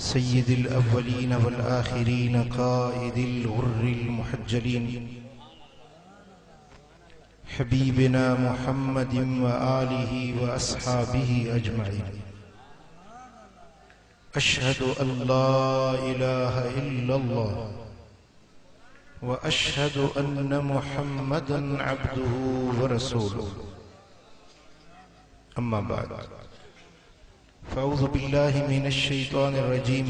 सय्यिदिल अव्वलीन वल आखिरीन क़ाइदिल गुर्रिल मुहज्जलीन हबीबिना मुहम्मदिन व आलिहि व अस्हाबिहि अजमईन। अशहदु अल्ला इलाहा इल्लल्लाह व अशहदु अन्न मुहम्मदन अब्दुहु व रसूलुहु। अम्मा बाद फ़अऊज़ु बिल्लाहि मिनश शैतानिर रजीम।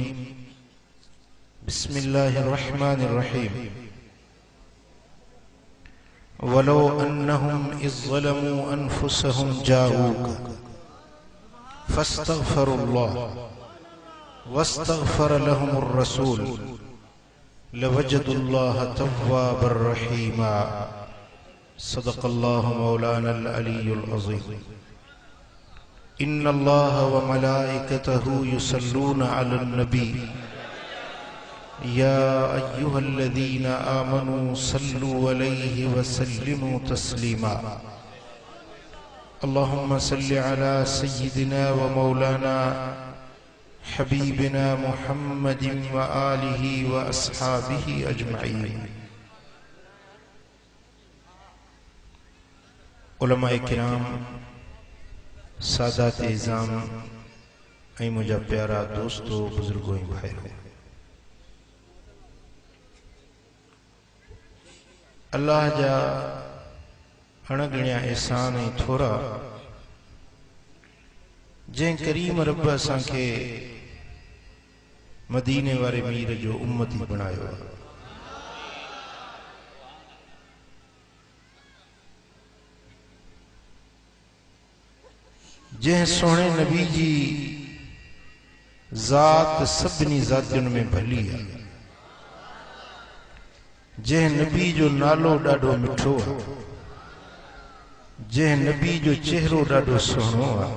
बिस्मिल्लाहिर रहमानिर रहीम। वलो अन्नहुम इज़ ज़लमू अनफुसहुम जाऊक फस्तग़फ़रुल्लाह वस्तग़फ़र लहुमुर रसूल लवजदुल्लाह तव्वाबर रहीमा। सदक़ल्लाहु मौलानल अलीयुल अज़ीम। इन्नल्लाह व मलाइकतहु युसल्लूना अलन नबी या अय्युहल्लज़ीना आमनू सल्लु अलैहि व सल्लिमू तस्लीमा। अल्लाहुम्मा सल्लि अला सय्यिदिना व मौलाना हबीबिना मुहम्मदिन व आलिहि व अस्हाबिहि अजमईन। उलमाए किराम, सादात इज़ाम ऐं मुझा प्यारा दोस्तों, बुजुर्गों ऐं भाइयों, अल्लाह जा अणगणिया एहसान ऐं थोरा जंहिं करीम रब असांखे मदीने वारे मीर जो उम्मती बणायो। जंहिं सोहणे नबी जी ज़ात सभिनी ज़ातियुनि में भली आहे, जंहिं नबी जो नालो ॾाढो मिठो आहे, जंहिं नबी जो चेहरो ॾाढो सुहिणो आहे,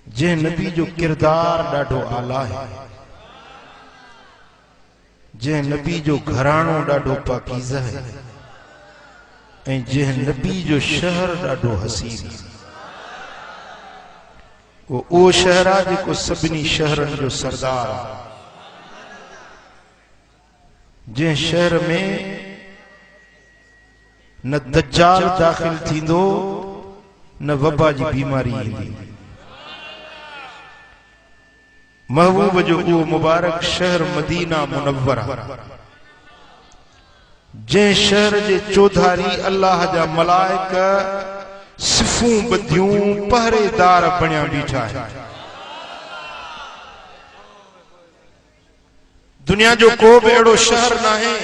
जंहिं नबी जो किरदार ॾाढो आला आहे, जंहिं नबी जो घराणो ॾाढो पाकीज़ा आहे ऐं जंहिं नबी जो शहर ॾाढो हसीन आहे। उहो शहर आहे जेको सभिनी शहरनि जो सरदार आहे। जंहिं शहर में न दज्जाल दाखिल थींदो न वबा जी बीमारी ईंदी। महबूब जो उहो मुबारक शहर मदीना मुनव्वरा, जंहिं शहर जे चौधारी अल्लाह जा मलाइक सिफ़ूं ॿधियूं पहरेदार बणिया बीठा आहिनि। दुनिया जो को बि अहिड़ो शहर नाहे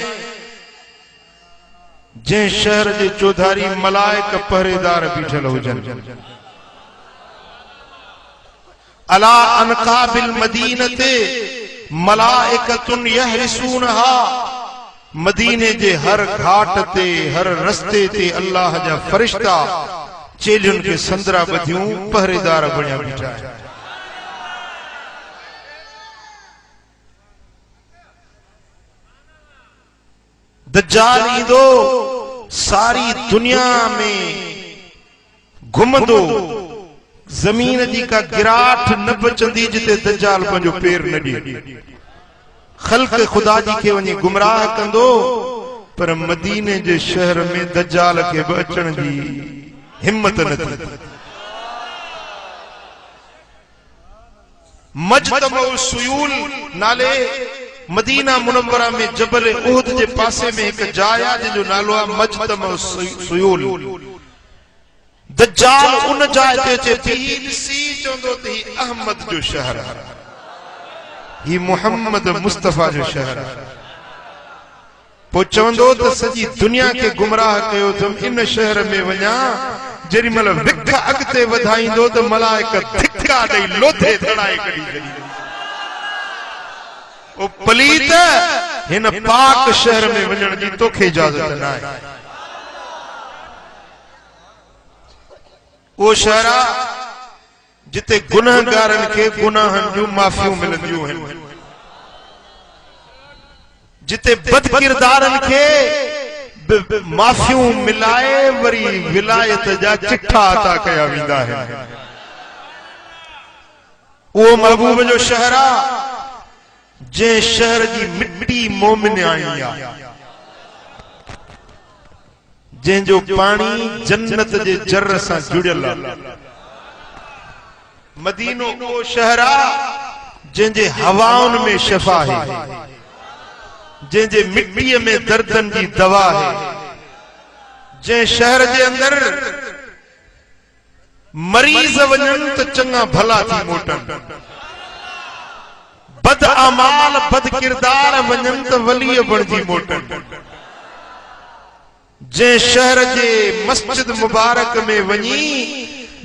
जंहिं शहर जे चौधारी मलाइक पहरेदार बीठल हुजनि। अला अनक़ाबिल मदीनते मलाइकतुन यहरिसूनहा। मदीने जे हर घाट ते, हर रस्ते ते अल्लाह जा फरिश्ता चेलियुनि खे संदरा ॿधियूं पहरेदार बणिया बीठा आहिनि। दज्जाल ईंदो, सारी दुनिया में घुमंदो, ज़मीन जी का गिराठ न बचंदी जिते दज्जाल पंहिंजो पेर न ॾिए। ख़ल्क़ खुदा जी खे वञी गुमराह कंदो, पर मदीने जे शहर में दज्जाल खे बि अचण जी हिम्मत न थी। मजतमउ सुयूल नाले मदीना मुनव्वरा में जबल उहद जे पासे में एक जाइ आहे जंहिंजो नालो आहे मजतमउ सुयूल। दज्जाल उन जाइ ते अचे थी ॾिसी चवंदो त ही अहमद जो शहर आहे, ही मोहम्मद मुस्तफा जो शहर आहे। पोइ चवंदो त सॼी दुनिया खे गुमराह कयो अथमि, इन शहर में वञा। जेॾी महिल विख अॻिते वधाईंदो त मलाइक धिका ॾेई लोथे धड़ाए कढी छॾींदो। ओ पलीत, हिन पाक शहर में वञण जी तोखे इजाज़त न आहे। उहो शहर आहे जिते गुनहगारनि खे गुनाहनि जूं माफ़ियूं मिलंदियूं आहिनि, जिते बदकिरदारनि खे माफ़ियूं मिलाए वरी विलायत जा चिठा अता कया वेंदा आहिनि। वो महबूब जो शहर आ जे शहर की मिट्टी मोमिन आई आ, जंहिंजो पानी जन्नत जे जर से जुड़ियल आ। मदीनो वो शहर आ जंहिंजे हवाउन में शफा है, जंहिंजे मिट्टी में दर्दन की दवा है, जंहिं शहर के अंदर मरीज वञन तो चंगा भला थी मोटन, बद अमाल बद किरदार वञन तो वली बणजी मोटन। जे शहर जे मस्जिद मुबारक में वञी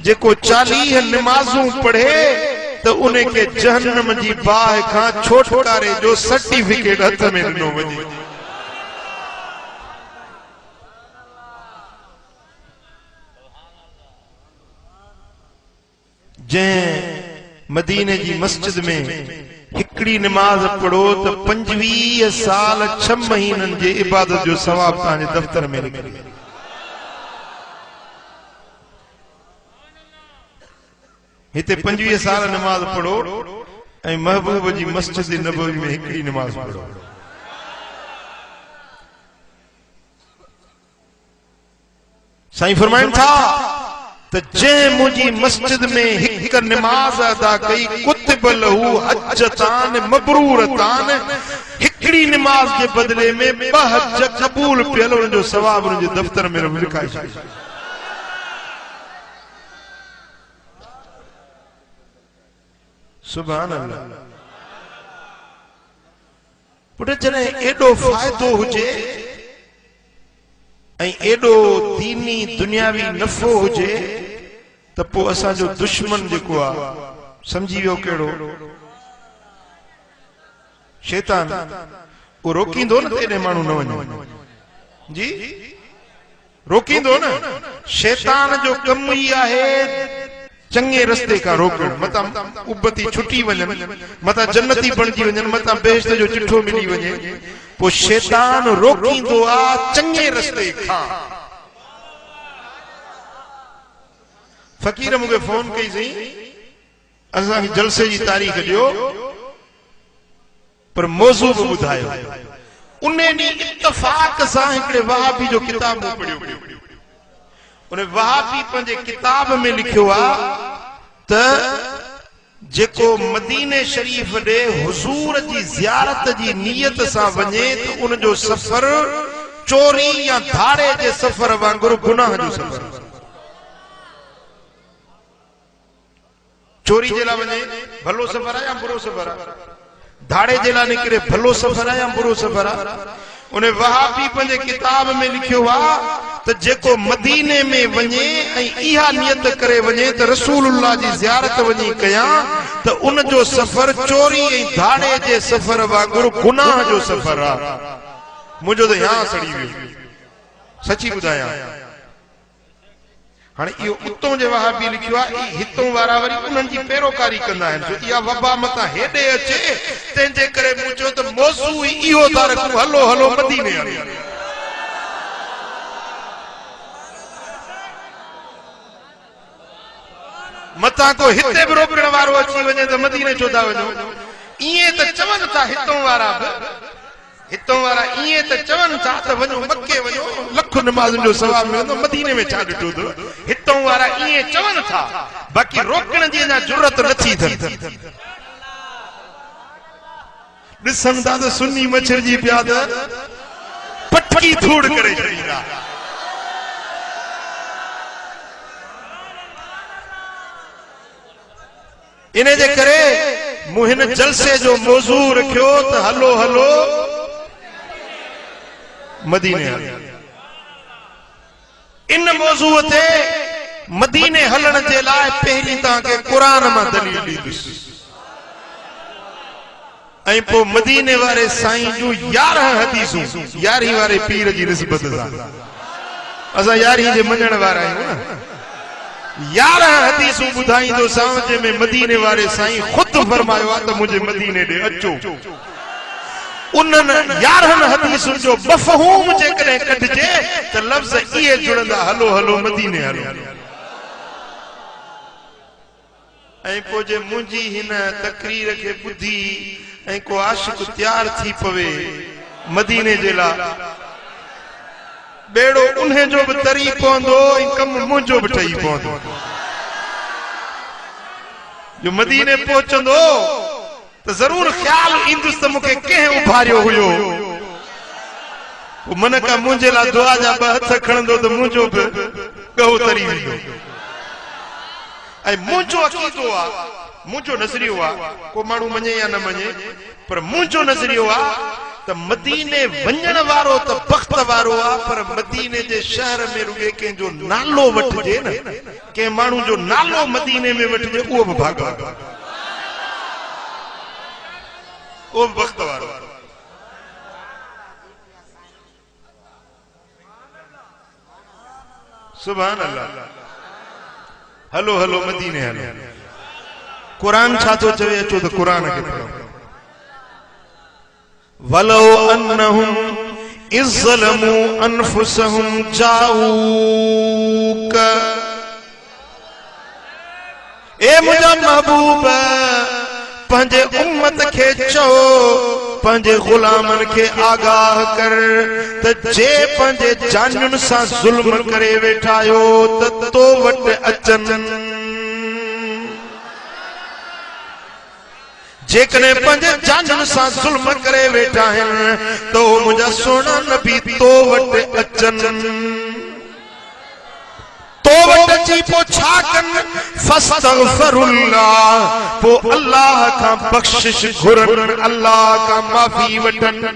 जेको 40 नमाजूं पढ़े तो उन्हें के जहन्नम जी बाह खां छुटकारे जो सर्टिफिकेट हथ में ॾिनो वञे। जे मदीने की मस्जिद में हिकड़ी नमाज पढ़ो तो 25 साल 6 महीनन जे इबादत जो सवाब ताजे दफ्तर में लिखे। हिते 25 साल नमाज पढ़ो ऐं महबूब जी मस्जिद नबवी में हिकड़ी नमाज पढ़ो। साईं फरमाइन था तो जे मुझी मस्जिद में हिक नमाज अदा कई कुतब लहू हज्जतान मबरूरतान, हिकड़ी नमाज के बदले में 2 हज कबूल पियल उन जो सवाब उन जे दफ्तर में लिखाई छे। सुभान अल्लाह। पुट जने एडो फायदो हुजे ऐं एडो दीनी दुनियावी नफो हुजे तो पो असा जो दुश्मन जेको आ समझी वियो केड़ो शैतान, वो रोकींदो न तेरे मानू न वञो जी, रोकींदो न। शैतान जो कम ही आहे चंगे रस्ते का रोकण, मता उबती छुटी वञन, मता जन्नती बणजी वञन, मता बेहश्त जो चिठो मिली वञे, पो शैतान रोकींदो आ चंगे रस्ते खां। फकीर मुझे फोन कई सही, असा जलसे की तारीख दियो पर मौजू भी बुधायो। उन्हें नी इत्तफाक सां हिकड़े वहाबी जो किताब पढ़ियो, उन्हें वहाबी पंहिंजे किताब में लिखियो आ त जेको मदीने शरीफ दे हुजूर जी ज़ियारत जी नियत सां वञे तो उन जो सफर चोरी या धाड़े जे सफर वांगुरु गुनाह जो सफर। चोरी जे लाइ वञे भलो सफर है या बुरो सफर है, धाड़े जे लाइ निकिरे भलो सफर है या बुरो सफर है। उन्हें वहाबी पंहिंजे किताब में लिखियो आ तो जेको मदीने में वञे ऐं इहा नियत करे वञे तो रसूलुल्लाह जी ज़ियारत वञी कयां तो उन जो सफर चोरी ऐं धाड़े जे सफर वांगुरु गुनाह जो सफर आ। मुझो तो यहाँ सड़ी वियो, सची बुधाया। हाँ इहो उतों जे वहाबी लिखियो आहे, हितों वारा वरी उन्हनि जी पैरोकारी कंदा आहिनि, छो इहा वबा मतां हेॾे अचे तंहिंजे करे मुझो त मौज़ू इहो था रखूं, हलो हलो मदीने हलो। मतां को हिते बि रोकण वारो अची वञे त मदीने छो था वञो। ईअं त चवनि था हितों वारा बि, हितों वारा ईअं त चवनि था त वञो मके वञो लख नमाज़ुनि जो सवाब मिलंदो, मदीने में छा ॾिठो अथव। हितों वारा ईअं चवनि था, बाक़ी रोकण जी अञा जुरत नथी थिए। ॾिसनि था त सुन्नी मच्छर जी पिया त पटकी धूड़ करे छॾींदा। इन जे करे मूं हिन जलसे जो मौज़ू रखियो त हलो हलो मदीने हलो। इन मौज़ू ते मदीने हलण जे लाइ पहिरीं तव्हांखे क़ुरान मां दलील ॾींदुसि ऐं पोइ मदीने वारे साईं जूं 11 हदीसूं 11 वारे पीर जी निस्बत सां। असां 11 जे मञण वारा आहियूं न। 11 हदीसूं ॿुधाईंदो सां जंहिंमें मदीने वारे साईं ख़ुदि फरमायो आहे त मुंहिंजे मदीने ॾे अचो। उन्हनि 11 हदीसुनि जो मफ़हूम जेकॾहिं कढिजे त लफ़्ज़ इहे जुड़ंदा, हलो हलो मदीने हलो। ऐं पोइ जे मुंहिंजी हिन तकरीर खे ॿुधी ऐं को आशिक तैयार थी पवे मदीने जे लाइ, बेड़ो उन्हें जो भी तरी पवंदो ऐं कमु मुंहिंजो भी ठही पवंदो। जो मदीने पहुचंदो तो जरूर ख्याल ईंदुसि त मूंखे कंहिं उभारियो हुयो, मन का मुंहिंजे लाइ दुआ जा ॿ हथ खणंदो त मुंहिंजो बि ॻहो तरी वेंदो। ऐं मुंहिंजो अक़ीदो आहे, मुंहिंजो नज़रियो आहे, को माण्हू मञे या न मञे, पर मुंहिंजो नज़रियो आहे त मदीने वञण वारो त बख़्त वारो आहे, पर मदीने जे शहर में रुॻे कंहिंजो नालो वठिजे न, कंहिं माण्हू जो नालो मदीने में वठिजे, उहो बि भाॻा, उहो बि बख़्त वारो। सुभान अल्लाह। हलो हलो मदीने हलो। कुरान छा तो चवे, अचो तो कुरान के पढ़ो। वलो अन्नहुम इज़्ज़लमू अनफुसहुम जाऊक, ए मुझा महबूब पंहिंजे उम्मत खे चओ, पंहिंजे गुलामन के आगाह कर त जे पंहिंजे जानियुनि सां ज़ुल्म करे वेठा आहियो त तो वटि अचनि, जेकॾहिं पंहिंजे जानियुनि सां ज़ुल्म करे वेठा आहिनि तो मुंहिंजा सुहिणा नबी तो वटि अचनि, तो वटि अची पोइ छा कनि, फस्तगफिरुल्लाह, पोइ अल्लाह खां बख़्शिश घुरनि, अल्लाह खां माफ़ी वठनि।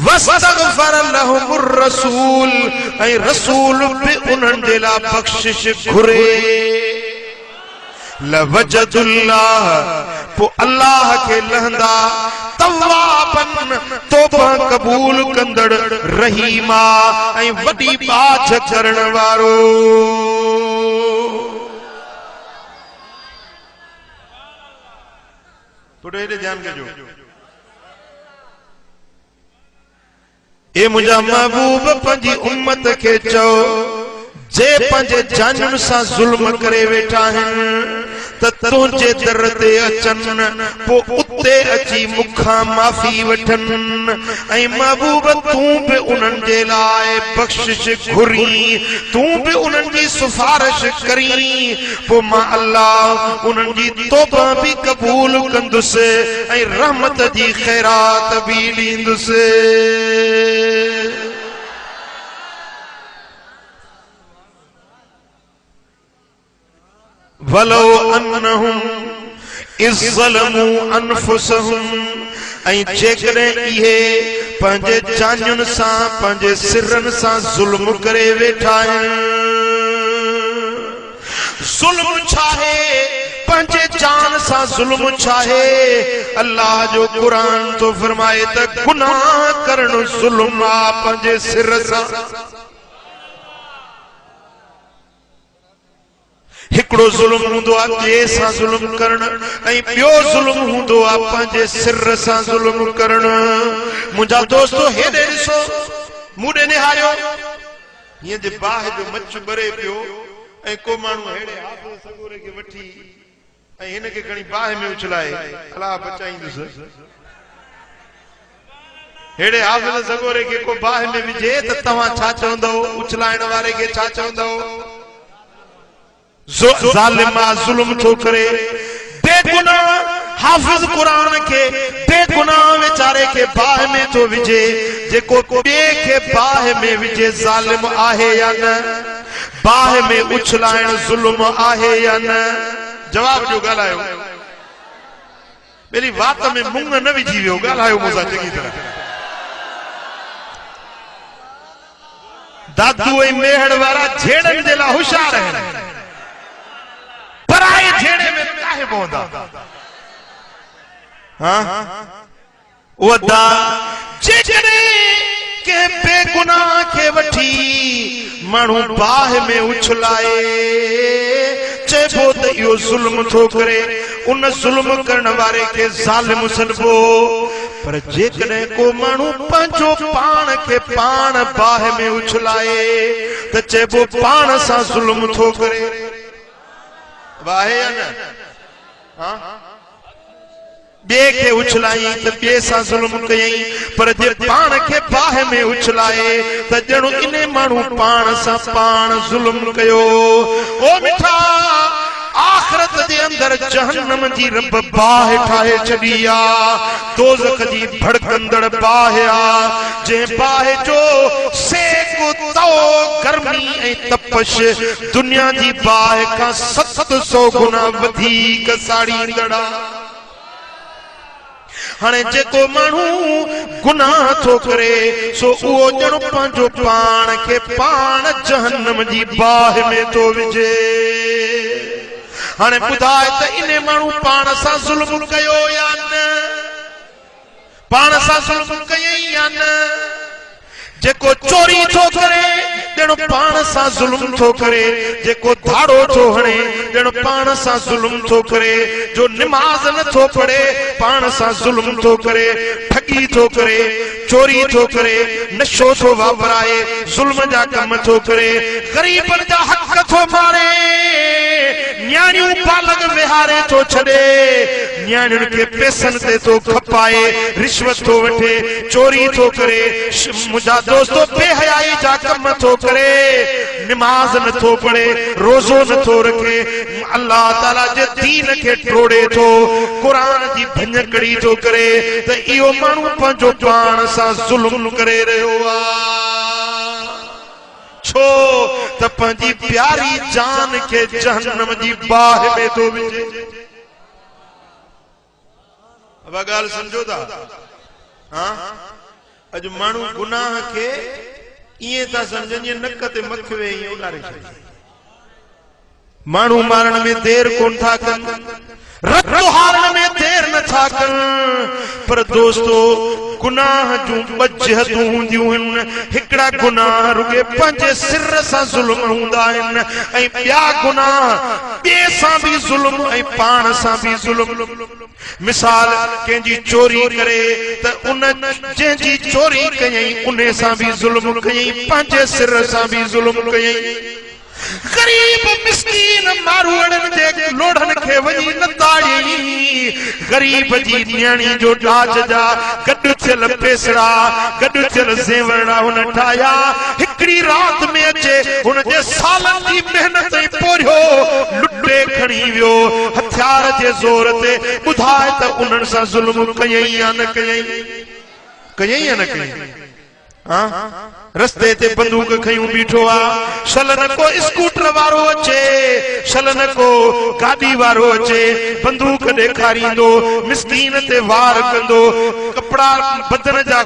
वस्तगफर लहुमुर रसूल, ऐं रसूल बि उन्हनि जे लाइ बख़्शिश घुरे। लवजदुल्लाह, पोइ अल्लाह खे लहंदा तवाबन, तौबा कबूल कंदड़, रहीमा, ऐं वॾी बाझ करण वारो। थोड़ो हेॾे ध्यानु कजो। ए मुंहिंजा महबूब पंहिंजी उम्मत खे चओ, जे पंहिंजे जानियुनि सां ज़ुल्म करे वेठा आहिनि त तुंहिंजे दर ते अचनि, पोइ उते अची मूंखां माफ़ी वठनि, ऐं महबूब तूं बि उन्हनि जे लाइ बख़्शिश घुरी, तूं बि उन्हनि जी सिफारिश करी, पोइ मां अल्लाह उन्हनि जी तौबा बि क़बूल कंदुसि ऐं रहमत जी ख़ैरात बि ॾींदुसि। वलो अन्नहुम इज़्ज़लमू अनफुसहुम, ऐं जेकॾहिं इहे पंहिंजे जानियुनि सां, पंहिंजे सिरनि सां ज़ुल्म करे वेठा आहिनि। ज़ुल्म छाहे, पंहिंजे जान सां ज़ुल्म छाहे, अल्लाह जो क़ुरान तो फरमाए त गुनाह करणु ज़ुल्म आहे पंहिंजे सिर सां। हिकिड़ो ज़ुल्म हूंदो आहे ॿिए सां ज़ुल्म करणु, ऐं ॿियो ज़ुल्म हूंदो आहे पंहिंजे सिर सां ज़ुल्म करणु। मुंहिंजा दोस्तो हेॾे ॾिसो, मूं ॾे निहारियो, हीअं जे बाहि जो मच ॿरे पियो, ऐं को माण्हू हेॾे हाफ़िज़ सगोरे खे वठी ऐं हिन खे खणी बाहि में उछलाए, अलाह बचाईंदुसि। हेॾे हाफ़िज़ सगोरे खे को बाहि में विझे त तव्हां छा चवंदव, उछलाइण वारे खे छा चवंदव? ज़ालिम ज़ुल्म थो करे, बेगुनाह हाफ़िज़ क़ुरान के बेगुनाह वेचारे के बाह में तो विझे, जेको ॿिए खे बाह में विझे ज़ालिम आहे या न? बाह में उछलाइण ज़ुल्म आहे या न? जवाब ॾियो, ॻाल्हायो। मेरी वात में मुंग न विझी वियो, ॻाल्हायो मूंसां चङी तरह। दादू ऐं मेहड़ वारा झेड़नि जे लाइ होशियार आहिनि, पराए झेड़े में काहे पवंदा? वदा जेकॾहिं कंहिं बेगुनाह खे वठी माण्हू बाह में उछलाए, चइबो त इहो ज़ुल्म थो करे, उन ज़ुल्म करण वारे खे ज़ालिम सॾिबो। पर जेकॾहिं को माण्हू पंहिंजो पाण खे पाण बाह में उछलाए त चइबो पाण सां ज़ुल्म थो करे। वाहे या न हाँ बे के उछलाई तो बे सा जुल्म कयई पर जे पान के बाह में उछलाए तो जणो इने मानू पान सा पान जुल्म कयो। ओ मिठा आखिरत दे अंदर जहन्नम जी रब बाह ठाए छड़िया दोज़ख जी भड़कंदड़ बाह आ जे बाह जो सेक तो गर्मी ए तपश दुनिया जी बाह का 700 गुना वधीक साड़ींदड़ा। हाणे जेको मानू गुनाह थो करे सो उहो ॼणो पंहिंजो पाण खे पाण जहन्नम जी बाह में तो विझे। हाणे ॿुधाए त इन मानू पाण सां ज़ुल्म कयो या न पाण सां ज़ुल्म कयई या न। जेको चोरी थो करे ॼणो पाण सां ज़ुल्म थो करे जेको धाड़ो थो हणे ॼणो पाण सां ज़ुल्म थो करे जो नमाज़ नथो पढ़े पाण सां ज़ुल्म थो करे ठगी थो करे चोरी थो करे नशो थो वापराए ज़ुल्म जा कम थो करे गरीबन जा हक़ थो मारे न्याणियूं पालक विहारे थो छॾे न्याणियुनि खे पैसनि ते थो खपाए रिश्वत थो वठे चोरी थो करे मुंहिंजा दोस्तों बेहयाई जा कम थो करे नमाज नथो पढ़े रोज़ो नथो रखे अल्लाह ताला जे दीन खे टोड़े थो कुरान जी भञकड़ी थो करे त इहो माण्हू पंहिंजो पाण सां ज़ुल्म करे रहियो आहे। छो त पंहिंजी प्यारी जान के जहन्नम जी बाह में तो विझे। अब गाल समझो था हाँ अज मानू गुनाह के इए था समझन नक ते मख वे उलारे मानू मारण में देर कोन था कन रत हारण में देर न था कन पर दोस्तों गुनाह जूं बजहतूं हूंदियूं आहिनि हिकड़ा गुनाह रुगे पंहिंजे सिर सां ज़ुल्म हूंदा आहिनि ऐं ॿिया गुनाह ॿिए सां बि ज़ुल्म ऐं पाण सां बि ज़ुल्म। मिसाल कंहिंजी चोरी करे त उन जंहिंजी चोरी कयई उन सां बि ज़ुल्म कयई पंहिंजे सिर सां बि ज़ुल्म कयई। गरीब मिस्कीन मारूड़न जे लोढ़न के वही न ताड़ी गरीब जी न्याणी जो डाज जा गड्डू थियल पेसड़ा गड्डू थियल ज़ेवरड़ा हुन ठाया हिकड़ी रात में अचे हुन जे सालन जी मेहनत ऐं पोरियो लुटे खणी वियो हथियार जे ज़ोर ते ॿुधाए त उन्हनि सां ज़ुल्म कयई या न कयई कयई या न कयई। हाँ रस्ते ते बंदूक खयूं बीठो आ शल न को स्कूटर वारो अचे शल न को गाड़ी वारो अचे बंदूक ॾेखारींदो मिस्कीन ते वार कंदो कपड़ा बदन जा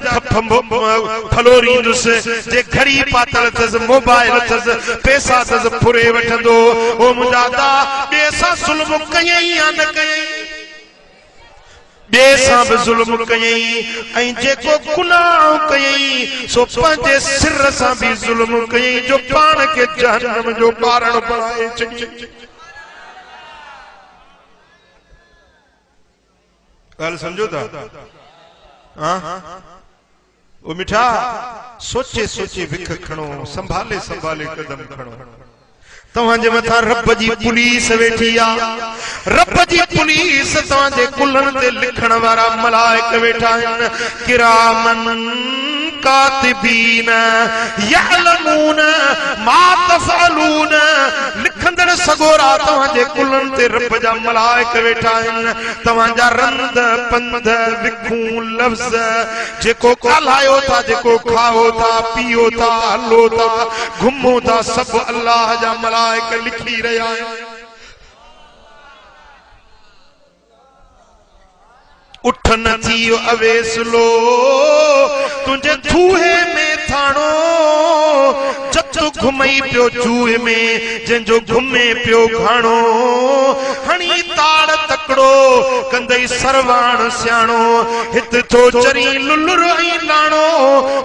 फलोरींदुसि जे घड़ी पातल अथसि मोबाइल अथसि पैसा अथसि फुरे वठंदो। ओ मुंहिंजा दा ॿिए सां ज़ुल्म कयई या न कयई ॿिए सां बि ज़ुल्म कयई ऐं जेको गुनाह कयई सो पंहिंजे सिर सां बि ज़ुल्म कयई जो पाण खे जहन्नम जो ॿारण बणाए छॾी। ॻाल्हि सम्झो था हाँ ओ मिठा सोचे सोचे विख खणो संभाले संभाले कदम खणो। तव्हांजे मथा रब जी पुलिस वेठी आ रब जी पुलिस तव्हांजे कुल्हनि ते लिखण वारा मलाइक वेठा आहिनि किरामन कातिबीन यअलमून मा तफअलून लिखंदड़ सगोरा तव्हांजे कुल्हनि ते रब जा मलाइक वेठा आहिनि तव्हांजा रंद पंध विखूं लफ़्ज़ जेको ॻाल्हायो था जेको खाओ था पीओ था हलो था घुमो था सभु अल्लाह जा मलाइक लिखी रहिया आहिनि। उठ न थियो अवेसलो तुंहिंजे थूहे में थाणो जब तो घुमई पियो चूहे में जंहिंजो घुमे पियो घाणो हणी ताड़ तकड़ो कंदई सरवाण सियाणो हित थो चरी लुलुर ऐं लाणो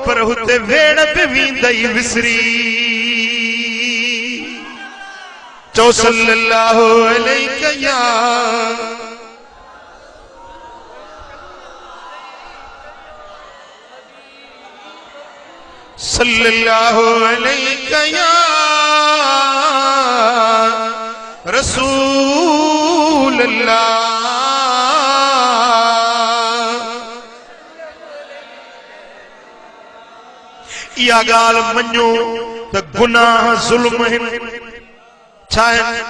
पर हुते वेड़ बि वेंदई विसरी। चओ सल्लल्लाहु अलैहि या सल्लल्लाहु अलैहि या रसूल इहा गाल मञो त गुनाह ज़ुल्म आहिनि। छा आहे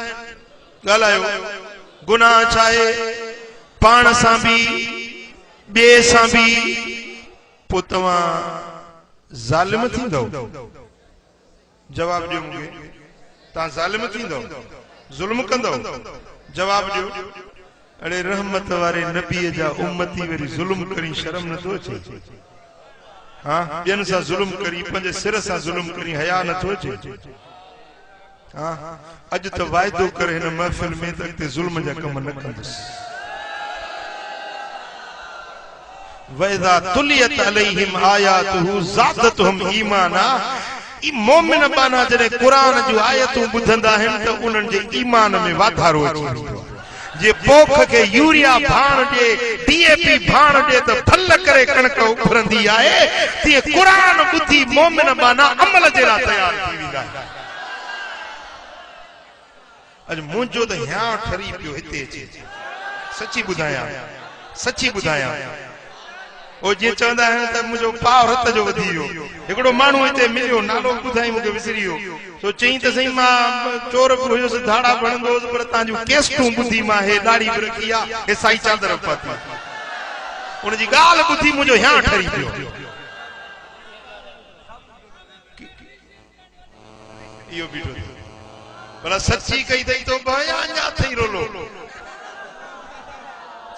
ॻाल्हायो? गुनाह छा आहे? पाण सां बि ॿिए सां बि। पोइ तव्हां ज़ालिम थींदव? जवाब ॾियो मूंखे, तव्हां ज़ालिम थींदव? ज़ुल्म कंदव? जवाब ॾियो। अड़े रहमत वारे नबीअ जा उम्मती वरी ज़ुल्म करी शर्म नथो अचे? हाँ, ॿियनि सां ज़ुल्म करी, पंहिंजे सिर सां ज़ुल्म करी हया नथो अचे? हाँ, अॼु त वाइदो करे हिन महफ़िल में त अॻिते ज़ुल्म जा कम न कंदुसि। वइज़ा तुलियत अलैहिम आयातुहु ज़ादतहुम ईमाना। ई मोमिन बाना जॾहिं क़ुरान जूं आयतूं ॿुधंदा आहिनि त उन्हनि जे ईमान में वाधारो अची वेंदो आहे। जे पोख के यूरिया भाण ॾे, DAP भाण ॾे त फल करे कणक उभरंदी आहे, तीअं क़ुरान ॿुधी मोमिन बाना अमल जे लाइ तयार थी वेंदा आहिनि। अॼु मुंहिंजो त हियां ठरी पियो हिते अचे। सची ॿुधायां, सची ॿुधायां, ओ जीअं चवंदा आहिनि त मुंहिंजो पाव रत जो वधी वियो। हिकिड़ो माण्हू हिते मिलियो, नालो ॿुधाई मूंखे विसरी वियो। सो चई त सही मां चोर बि हुयुसि, धाड़ा भणंदो हुयुसि, पर तव्हांजूं केस्टूं ॿुधी मां हे ॾाढ़ी बि रखी आहे, हे साई चादर पाती। उनजी ॻाल्हि ॿुधी मुंहिंजो हियां ठरी पियो। इहो बीठो भला सची कई अथई तो भया अञा अथई रोलो।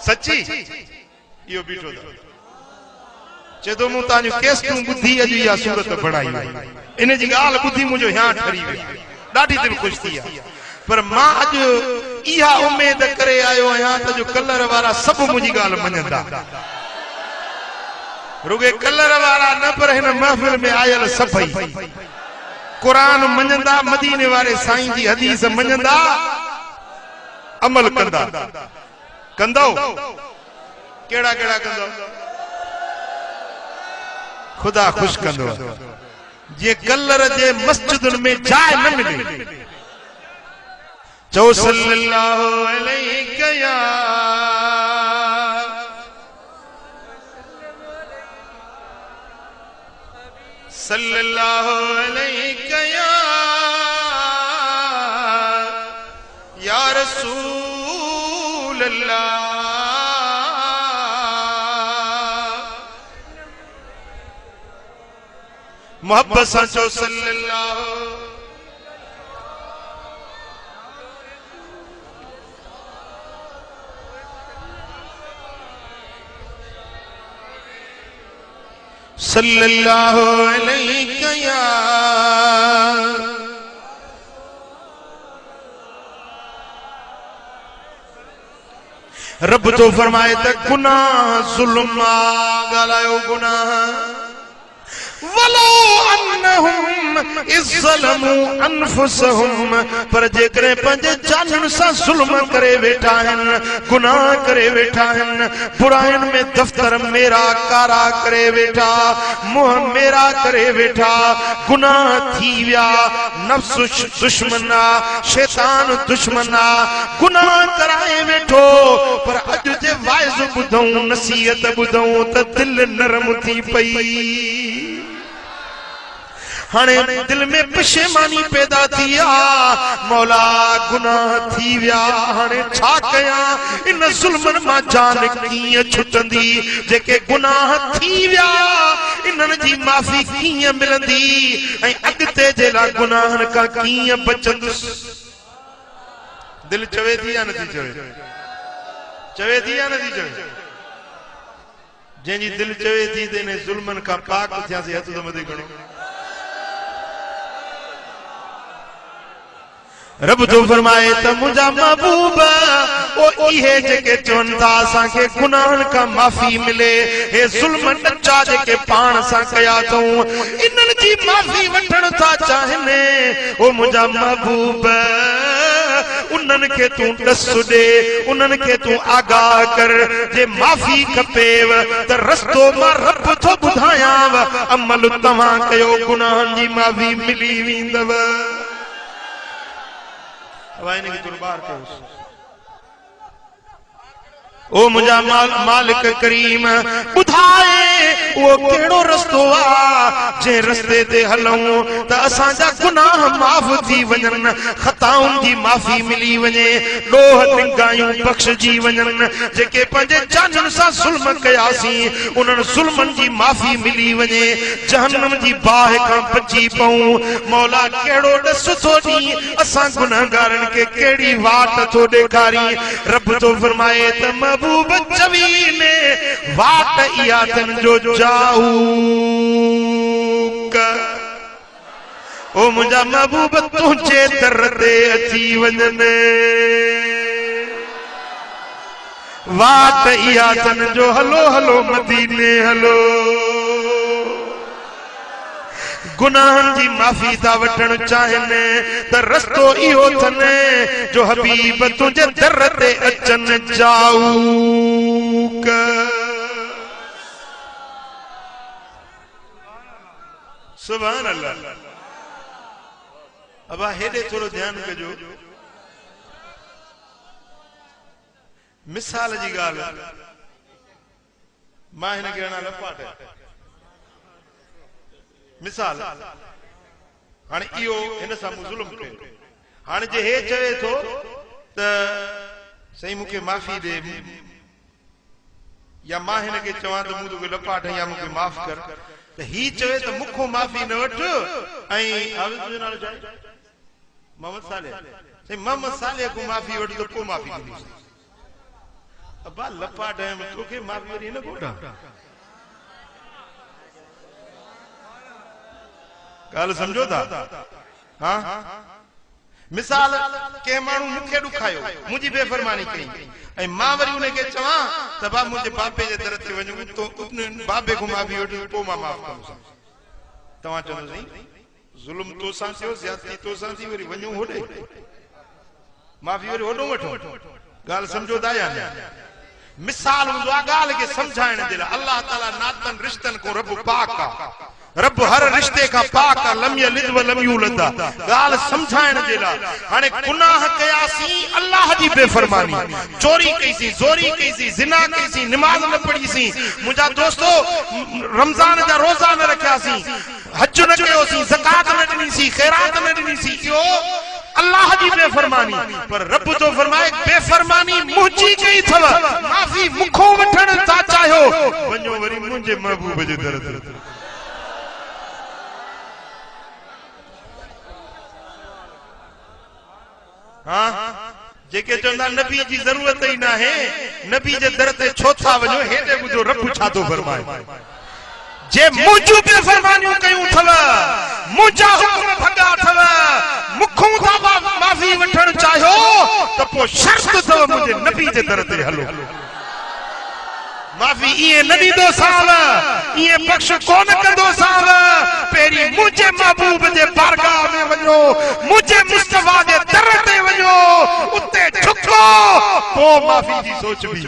सची इहो बीठो चए थो मूं तव्हांजूं केस्टूं ॿुधी अॼु इहा सूरत बणाई। इन जी ॻाल्हि ॿुधी मुंहिंजो हियां ठरी वियो, ॾाढी दिलि ख़ुशि थी आहे। पर मां अॼु इहा उमेद करे आयो आहियां त जो कलर वारा सभु मुंहिंजी ॻाल्हि मञंदा। रुगे कलर वारा न, पर हिन महफ़िल में आयल सभई क़ुरान मञंदा, मदीने वारे साईं जी हदीस मञंदा, अमल कंदा। कंदव? कहिड़ा कहिड़ा कंदव? खुदा खुश कंदो। जे कलर जे मस्जिदुनि में जाइ न मिले, चओ सल्लल्लाहु अलैहि या सल्लल्लाहु अलैहि या रसूल अल्लाह। मोहब्बत सां चओ सल्लल्लाहु। सल्लल्लाहु अलैहि या रब तो फरमाए त गुनाह ज़ुल्म ॻाल्हायो गुनाह। वलो अन्नहुम इज़्ज़लमू अनफुसहुम, पर जेकरे पंहिंजे जाननि सां ज़ुल्म करे वेठा आहिनि, गुनाह करे वेठा आहिनि, बुराइनि में दफ़्तर मेरा कारा करे वेठा, मुंह मेरा करे वेठा, गुनाह थी विया, नफ्स दुश्मन आ, शैतान दुश्मन आ, गुनाह कराए वेठो। पर अॼु जे वाइज़ ॿुधऊं, नसीहत ॿुधऊं त दिलि नरम थी पई। हाणे दिल में पशेमानी पैदा थी आ, मौला गुनाह थी विया, हाणे छा कयां? इन ज़ुल्मनि मां जान कीअं छुटंदी? जेके गुनाह थी विया इन्हनि जी माफ़ी कीअं मिलंदी? ऐं अॻिते जे लाइ गुनाहनि खां कीअं बचंदुसि? दिल चवे थी या नथी चवे? चवे थी या नथी चवे? जंहिंजी दिल चवे थी त इन ज़ुल्मनि खां पाक थियासीं, हथ तो मथे खणो। रब तो फरमाए त मुंहिंजा महबूब ओ इहे जेके चवनि था असांखे गुनाहनि खां माफ़ी मिले, हे ज़ुल्म नचा जेके पाण सां कया अथऊं, इन्हनि जी माफ़ी वठण था चाहिनि। ओ मुंहिंजा महबूब उन्हनि खे तूं ॾस ॾे, उन्हनि खे तूं आगाह कर। जे माफ़ी खपेव त रस्तो मां रब थो ॿुधायांव, अमल तव्हां कयो, गुनाहनि जी माफ़ी मिली वेंदव। ओ मुझा मालिक करीम बुधाए वो केड़ो रस्तो आ जे रस्ते ते हलऊं त असां जा गुनाह माफ थी वजन, खताउन जी माफी मिली वने, लोह तिंगायूं बख्शजी वजन, जेके पंजे जानन सा जुल्म कयासी उनन जुल्मन जी माफी मिली वने, जहन्नम जी बाह का बची पऊं। मौला केड़ो दस थो दी असां गुनाहगारन के केड़ी वाट थो देखारी। रब तो फरमाए त महबूब चवी ने वाट इया तन जो जाऊ ओ मुझा महबूब तुझे दर ते अची वजन, वाट इया तन जो हलो हलो मदीने हलो। गुनाहन जी माफी था वठण चाहिन त रस्तो इहो थने जो हबीब तुझे दर ते अचन जाऊ। सुभान अल्लाह। अब हेडे थोड़ो ध्यान कजो। मिसाल जी गाल मां हिन खे अणा लपाट मिसाल हाने इहो हिन सां मूं ज़ुल्म कयो, हाने जे हे चवे थो त सही मूंखे माफ़ी ॾे या मां हिन खे चवां त मूं तोखे लपाट या मूंखे माफ़ कर, त ही चवे त मूंखों माफ़ी न वठ ऐं तुंहिंजो नालो छा आहे? मोहम्मद साले। सही मोहम्मद साले को माफ़ी वठ त पोइ माफ़ी ॾींदुसि। अबा लपाट तोखे माफ़ी वरी न कोठा गाल समझो था? हाँ मिसाल के मानू मुखे दुखायो मुझी बेफरमानी कई ऐं मां वरी उन के चवा त बा मुझे बाबे जे दर ते वणो तो उन बाबे को माफी वठ तो मां माफ करूं। तवा चलो नहीं जुल्म तो सां थियो, ज्यादती तो सां थी, वरी वणो होडे माफी वरी होडो वठो। गाल समझो था या न? मिसाल हुंदो आ गाल के समझाइण जे लाइ। अल्लाह ताला नातन रिश्तन को रब पाक आ, रब हर रिश्ते का पाक आ, लम यलिद व लम यूलद। गाल समझाइण जे लाइ। हाने गुनाह कयासी अल्लाह जी बेफरमानी, चोरी कईसी, जोरी कईसी, जिना कईसी, नमाज न पढ़ीसी, मुझा दोस्तों रमजान जा रोजा न रखियासी, हज न कयोसी, ज़कात न ॾिनीसी, खैरात न ॾिनीसी, इहो अल्लाह जी बेफरमानी। पर रब तो फरमाए बेफरमानी मुंहिंजी कई थव, माफ़ी मुखों वठण था चाहियो, वञो वरी मुंहिंजे महबूब जे दर ते। हाँ जेके चवंदा नबी जी जरूरत ही ना है, नबी जे दर ते छो था वञो, हेॾे ॿुधो रब छा थो फरमाए। जे मुंहिंजूं बेफरमानियूं कयूं थव, मुंहिंजा हुकुम भॻा थव, मुखों था माफ़ी वठण चाहियो त पोइ शर्त अथव मुंहिंजे नबी जे दर ते हलो। माफ़ी इएं न ॾींदो साव, इएं बख़्श कोन कंदो साव, पहिरीं मुंहिंजे महबूब जे बारगाह में वञो, मुंहिंजे मुस्तफा जे दर ते वञो, उते झुको, पोइ माफ़ी जी सोचबी।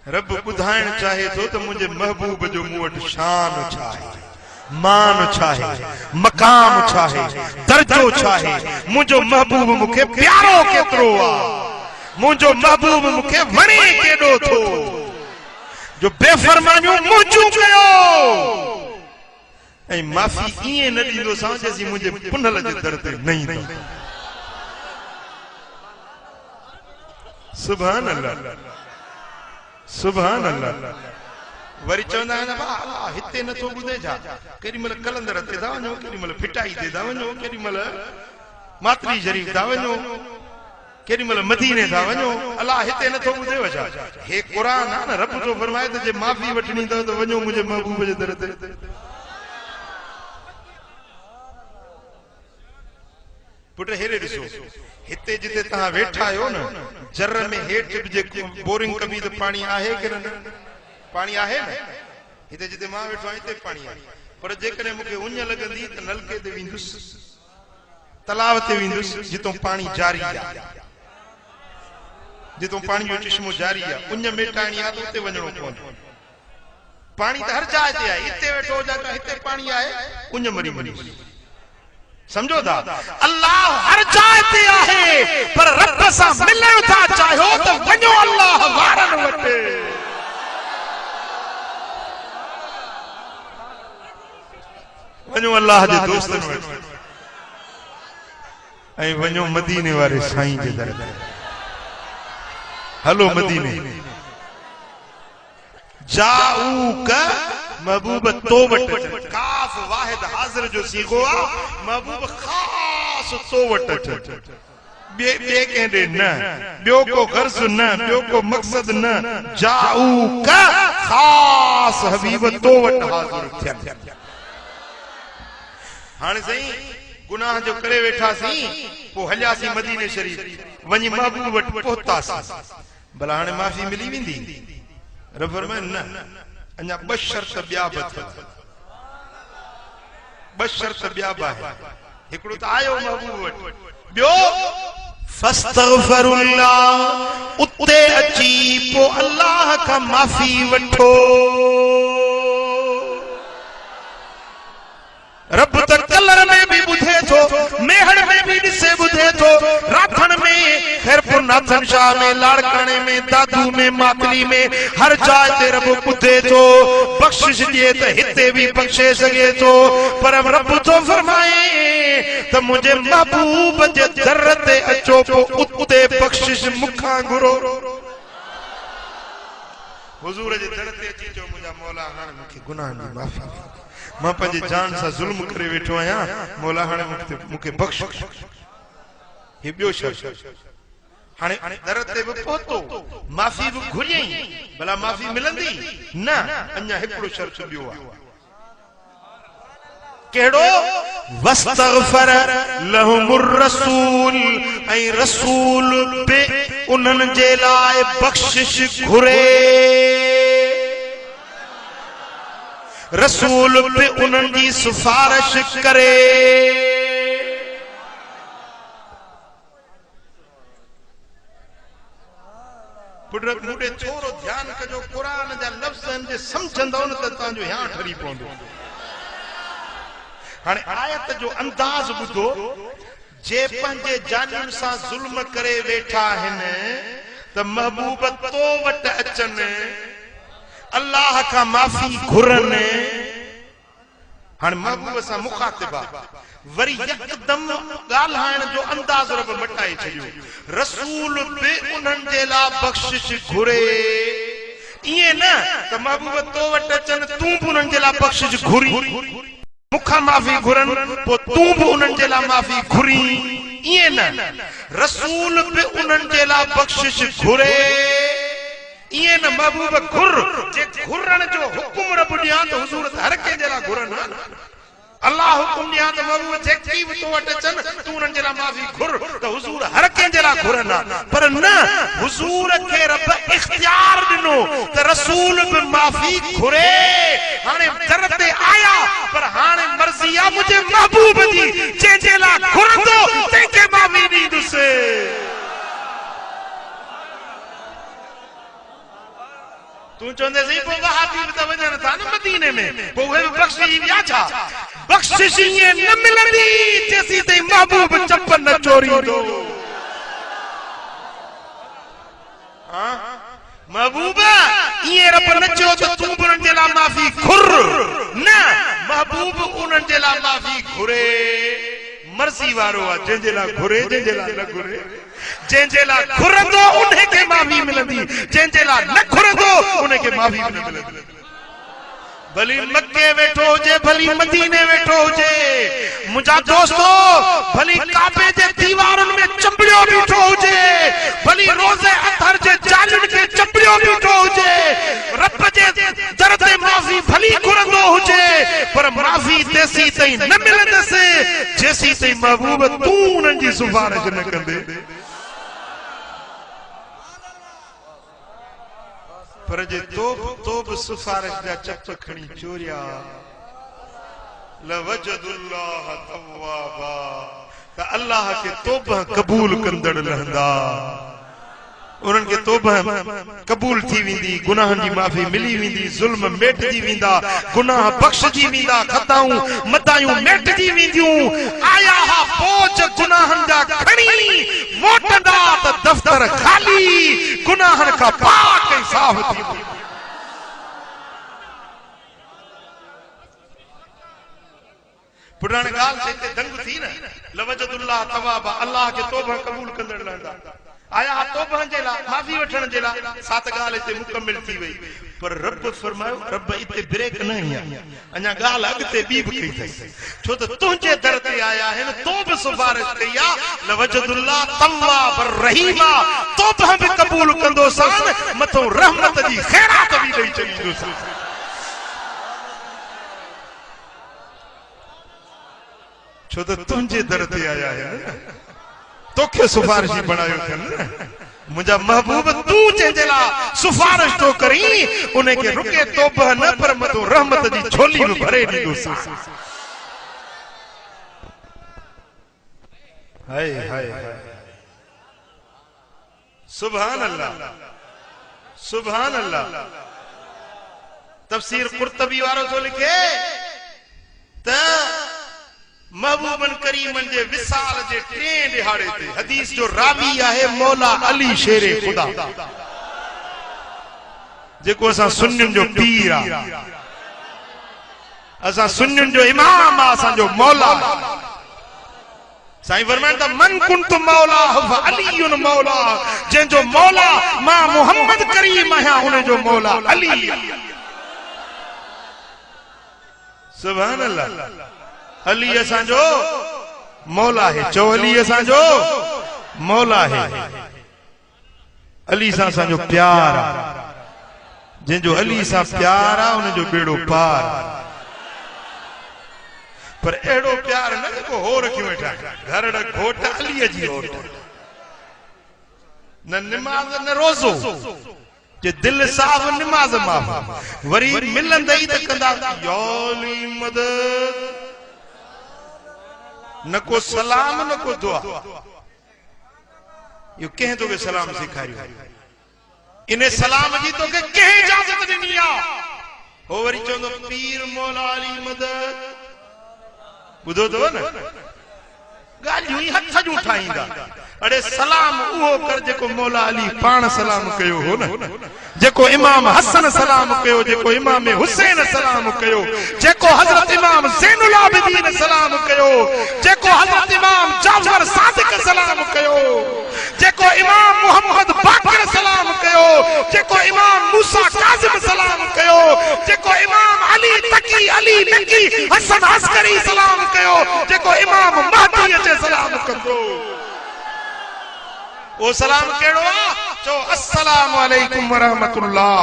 रब ॿुधाइण चाहे थो त मुंहिंजे महबूब जो मूं वटि शान छा आहे, मान छा है, मकाम छा है, दर्जो छा है, मुझो महबूब मुखे प्यारो केतरो आ, मुझो महबूब मुखे वणे केडो थो, जो बेफरमानियूं मुंहिंजूं कयो ऐं माफ़ी ईअं न ॾींदो सां जेसी मुंहिंजे पुनल जे दर ते न ईंदो। सुभान अल्लाह, सुभान अल्लाह। वरी चवंदा आहिनि अल्लाह हिते नथो ॿुधे छा, केॾी महिल कलंदर ते था वञो, केॾी महिल फिटाई ते था वञो, केॾी महिल मातरी शरीफ था वञो, केॾी महिल मदीने था वञो, अल्लाह हिते नथो ॿुधेव छा? हे क़ुर आहे न, रब जो फरमाए त जे माफ़ी वठणी अथव त वञो मुंहिंजे महबूब जे दर ते। पुट हेरे ॾिसो, हिते जिते तव्हां वेठा आहियो न, जर में हेठि बि जे बोरिंग कबी त पाणी आहे की न? पाणी आहे न? हिते जिते मां वेठो आहियां हिते पाणी आहे, पर जेकॾहिं मूंखे उञ लॻंदी त नलके ते वेंदुसि, तलाव ते वेंदुसि, जितों पाणी जारी आहे, जितों पाणी जो चश्मो जारी आहे, उञ मेटाइणी आहे त उते वञणो पवंदो। पाणी त हर जाइ ते आहे, हिते वेठो हुजां हिते पाणी आहे, उञ मरी मरी। समझो था अल्लाह हर जाइ ते आहे पर रब सां मिलण था चाहियो त वञो अल्लाह वारन वटि वञो अल्लाह जे दोस्तन वटि ऐं वञो मदीने वारे साईं जे दर ते हलो मदीने जाऊक महबूब तो वट काफ वाहिद हाजिर जो सीगो आ महबूब खास तो वट बे कहंदे न बियो को गर्ज न बियो को मकसद न जाऊक खास हबीब तो वट हाजिर थियन हाने सही गुनाह जो करे वेठा सी पो हलियासी मदीने शरीफ वनी महबूब वट पहुतासी भला हाने माफी मिली वेंदी रब फरमाए न अन्या बशर तबिया बत बशर तबिया बा एकड़ो त आयो महबूब वट बियो फस्तगफिरुल्लाह उते अची पो अल्लाह का माफी वठो रब त कलर में भी बुधे थो मेहड़ में भी दिसे बुधे थो राखण में खैरपुर नाथन शाह में लाड़काने में दादू में मातली में हर जाय ते रब बुधे थो बख्शिश दिए त हिते भी बख्शे सके थो पर रब तो फरमाए त मुझे महबूब जे दर ते अचो पो उते बख्शिश मुखा घुरो हुजूर जे दर ते अची चो मुझा मौला हाणे मूंखे गुनाह जी माफी मां पंहिंजे जान सां जुल्म करे वेठो आहियां मौला हाणे मूंखे बख्श हे ॿियो शर्त हाणे दर ते बि पहुतो माफ़ी बि घुरियई भला माफ़ी मिलंदी न अञा हिकिड़ो शर्त ॿियो आहे कहिड़ो वस्तगफर लहुमुर रसूल ऐं रसूल बि उन्हनि जे लाइ बख्शिश घुरे रसूल पे उन्हनि जी सिफारिश करे पुट मुडे थोरो ध्यान कजो कुरान जा लफ्ज़ जे समझंदो न त तव्हांजो या ठरी पवंदो हाणे आयत जो अंदाज़ ॿुधो जे पंहिंजे जानियुनि सां ज़ुल्म करे वेठा आहिनि त महबूब तो वटि अचनि अल्लाह का माफी घुरन हाने महबूब सां मुखातिबा वरी यकदम गाल्हाइण जो अंदाज़ रब मटाए छडियो रसूल बि उन्हनि जे लाइ बख्शिश घुरे इए न त महबूब तो वट अचन तू भी उन्हनि जे लाइ बख्शिश घुरी मुखा माफी घुरन पो तू भी उन्हनि जे लाइ माफी घुरी इए न रसूल बि उन्हनि जे लाइ बख्शिश घुरे ये न महबूब घुर जे घुरण जो हुकुम रब दिया तो हुजूर हर के जला घुरन अल्लाह हुकुम दिया तो महबूब जे की तो वट अचन तू उन जला माफी घुर तो हुजूर हर के जला घुरन पर न हुजूर के रब इख्तियार दिनो तो रसूल भी माफी घुरे हाने दर ते आया पर हाने मर्जी आ मुझे महबूब जी जे जला घुरंदो ते के माफी दी दुसे तू चंदे सही पो वहाबी त वजन था न मदीने में पो वे बख्शिश या छा बख्शिश ये न मिलंदी जैसी ते महबूब चप्पल न चोरी दो हां महबूब ये रब न चो तो तू उन जे ला माफी घुर न महबूब उन जे ला माफी घुरे मर्जी वारो आ जे ला घुरे जे ला न घुरे जे ला घुरंदो उन्हें के माफी मिलंदी जे ला न घुरंदो उन्हें के माफी न मिलंदी भली मक्के वेठो जे भली मदीने वेठो जे मुझा दोस्तो भली काबे जे दीवारन में चंबड़ियो बीठो जे भली रोजे अथर जे जालिन के चंबड़ियो बीठो जे रब जे दर ते माफी भली घुरंदो हुजे पर माफी तेसी तई न मिलंदसे जेसी तई महबूब तू उन्हनि जी सिफारिश न कंदे पर जे तोब सिफारिश जा चप खणी चोरिया लवजदुल्लाह तव्वाबा त अल्लाह के तोबा कबूल कंदड़ रहंदा उन्हनि खे तौबा क़बूल थी वेंदी, गुनाहनि जी माफ़ी मिली वेंदी, ज़ुल्म मेटजी वेंदा, गुनाह बख़्शजी वेंदा, खताऊं मदायूं मेटजी वेंदियूं। आया हा बोझ गुनाहनि जा खणी मोटंदा त दफ़्तर ख़ाली, गुनाहनि खां पाक ऐं साफ़ थी वेंदी। पुराणी ॻाल्हि ते दंग थी न, लवजदुल्लाह तवाबा, अल्लाह खे तौबा क़बूल कंदड़ रहंदा। आया तौबा जे लाइ, माफ़ी वठण जे लाइ, सात ॻाल्हि हिते मुकमिल थी वई। पर रब फरमायो, रब इते ब्रेक न आई आहे, अञा ॻाल्हि अॻिते ॿी बि कई अथई। छो त तुंहिंजे दर ते आया आहिनि, तो बि सिफारिश कई आहे, लवजदुल्लाह तवाब रहीमा, तौबा बि क़बूल कंदो सान, मथो रहमत जी ख़ैरात बि ॾेई छॾींदुसि। छो त तुंहिंजे दर ते आया आहिनि, तोखे सिफारिशी बनायो अथनि। मुंहिंजा महबूब तूं जंहिंजे लाइ सिफारिश तो करी, उन खे रुके तौबा न, पर मथो रहमत जी झोली बि भरे ॾींदुसि। हाय हाय सुभान अल्लाह, सुभान अल्लाह। तफसीर कुर्तबी वारो थो लिखे त महबूबन करीमन जे विसाल जे 3 दिहाड़े ते हदीस जो रावी आहे मौला अली शेरे खुदा, जेको असां सुन्नियुनि जो पीर आहे, असां सुन्नियुनि जो इमाम आहे, असांजो मौला। साईं फरमाइनि था, मन कुंत मौला फ अलीयुन मौला, जंहिंजो मौला मां मोहम्मद करीम आहियां, उन जो मौला अली। सुभान अल्लाह। अली असांजो मौला है, चो अली असांजो मौला है। अली सां असांजो प्यार आहे, जंहिंजो अली सां प्यार आहे, उन जो बेड़ो पार। पर अहिड़ो प्यार न जेको हो रखियो वेठा, घर घोट अलीअ जी ओट, न निमाज़ न रोज़ो, जे दिल साफ़ निमाज़ माफ़, वरी मिलंदई त कंदा या अली मदद, न को सलाम न को दुआ। यो कंहिं तोखे सलाम सेखारियो, इन सलाम जी तोखे कंहिं इजाज़त ॾिनी आहे? हो वरी चवंदो पीर मौला अली मदद। ॿुधो अथव न, ॻाल्हियूं ई हथ जूं ठाहींदा। अड़े सलाम उहो कर जेको मौला अली पाण सलाम कयो हो न, जेको इमाम हसन सलाम कयो, जेको इमाम हुसैन सलाम कयो, जेको हजरत इमाम ज़ैनुल आबिदीन सलाम कयो, जेको हजरत इमाम जाफर सादिक सलाम कयो, जेको इमाम मोहम्मद बाक़िर सलाम कयो, जेको इमाम मूसा काज़िम सलाम कयो, जेको इमाम अली तकी अली नकी हसन अस्करी सलाम कयो, जेको इमाम महदी जे सलाम कंदो। वो सलाम केड़ो आ? चो अस्सलामु अलैकुम व रहमतुल्लाह।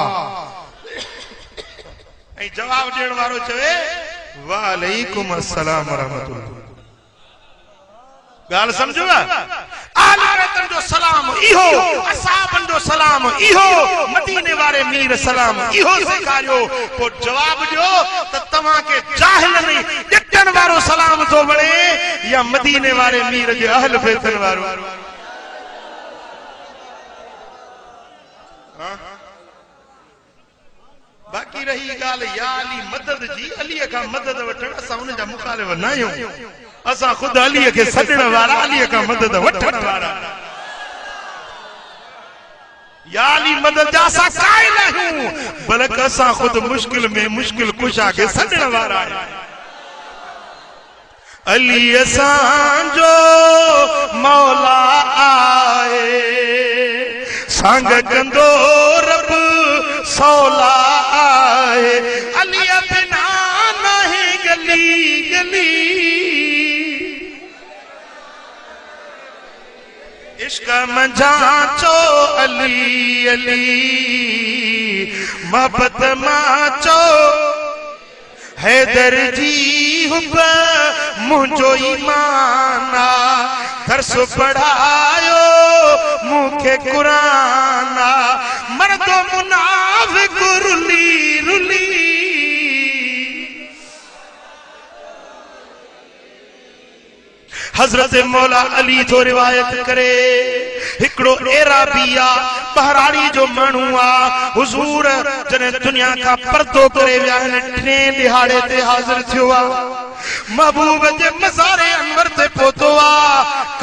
ऐं जवाब ॾियण वारो चवे वालेकुम अस्सलाम व रहमतुल्लाह। ॻाल्हि सम्झो? आले बैतन जो सलाम इहो, असहाबन जो सलाम इहो, मदीने वारे मीर सलाम इहो सेखारियो। पोइ जवाब ॾियो त तव्हांखे जाहिल नहीं ॾिठण वारो सलाम थो वणे या मदीने वारे मीर जे अहल बैतन वारो? बाकी रही गाल या अली मदद जी, अली का मदद वठण, असां उन जा मुखालिफ न आहियूं। असां खुद अली के सॾण वारा, अली का मदद वठण वारा। या अली मदद जा असां कायल आहियूं, बल्कि असां खुद मुश्किल में मुश्किल कुशा के सॾण वारा आहियूं। अली असांजो मौला आए, संग कंदो रब सौला आए, अली बिना नहीं गली गली, इश्क मंझाचो अली अली, मोहब्बत माचो हैदर जी हुब मुझो ईमाना, दर्स पढ़ायो मुखे कुराना, मर्दो मुनाफिक रुली रुली। हजरत मौला अली तो रिवायत करे, हिकड़ो एराबिया बहराड़ी जो मानू आ हुजूर जने दुनिया का पर्दो करे विया टे दिहाड़े ते हाजिर थियो आ महबूब जे मज़ारे अनवर ते पहुतो आ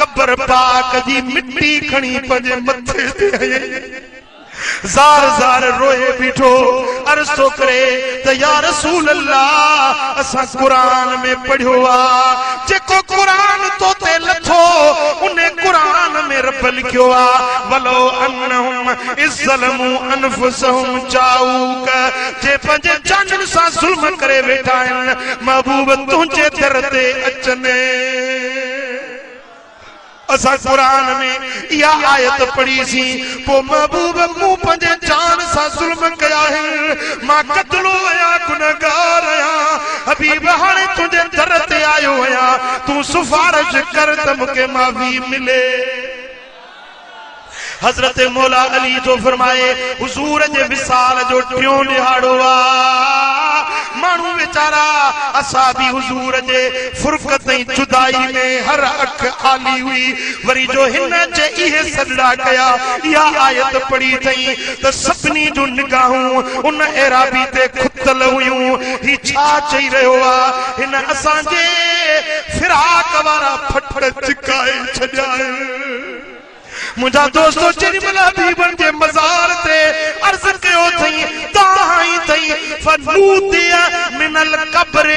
कब्र पाक जी मिट्टी खणी पंजे मथे ते जार जार रोए बीठो अर्ज तो करे तो या रसूल अल्लाह असा कुरान में पढ़ियो आ जेको कुरान तो ते लथो उन्हें कुरान में रब लिखियो आ वलो अन्नहुम इज़्ज़लमू अनफुसहुम जाऊक जे पंजे जानन सा जुल्म करे वेठा आहिन महबूब तुझे दर ते अचने असा कुरान में या आयत पढ़ी सी पो महबूब मु पंजे जान सा जुल्म कया है मां कतलो आया गुनहगार आया हबीब हाने तुझे दर ते आयो आया तू सिफारिश कर त मुके माफी मिले हजरत मौला अली जो फरमाए हुजूर जे विसाल जो टियों दिहाड़ो आ मानू बेचारा असाबी हुजूर जे फुरकत जुदाई में हर अख आली हुई वरी जो हिन जे इहे सजदा कया या आयत पढ़ी थई त सभनी जो निगाहूं उन एराबी ते खुतल हुयूं ही छा चई रहो आ हिन असां जे फिराक वारा फट चिकाए छॾाए मुझा दोस्तों जेडी मला हबीबन जे मजार ते अर्ज कयो थई ताई थई फनूदिया मिनल कब्र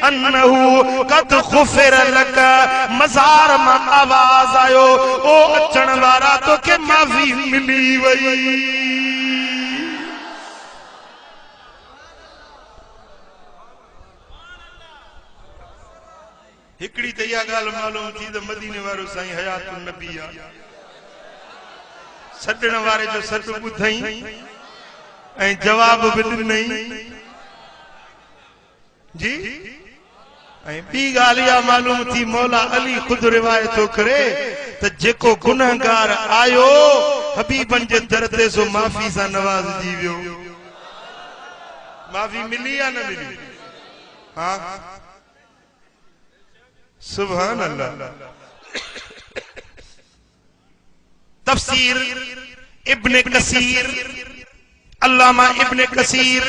अन्नहु कद गुफिर लक मजार मा आवाज आयो ओ अचण वारा तो के माफी मिली वई हिकड़ी त इहा गाल मालूम थी त मदीने वारो साईं हयातुन नबी आ सदण वारे जो सद बुधई ऐं जवाब भी ॾिनई जी ऐं ॿी ॻाल्हि इहा मालूम थी मौला अली खुद रिवायत थो करे त जेको गुनहगार आयो हबीबन जे दर ते सो माफ़ी सां नवाज़जी वियो माफ़ी मिली या न मिली हाँ सुभान अल्लाह तफसीर इब्ने कसीर अल्लामा इब्ने कसीर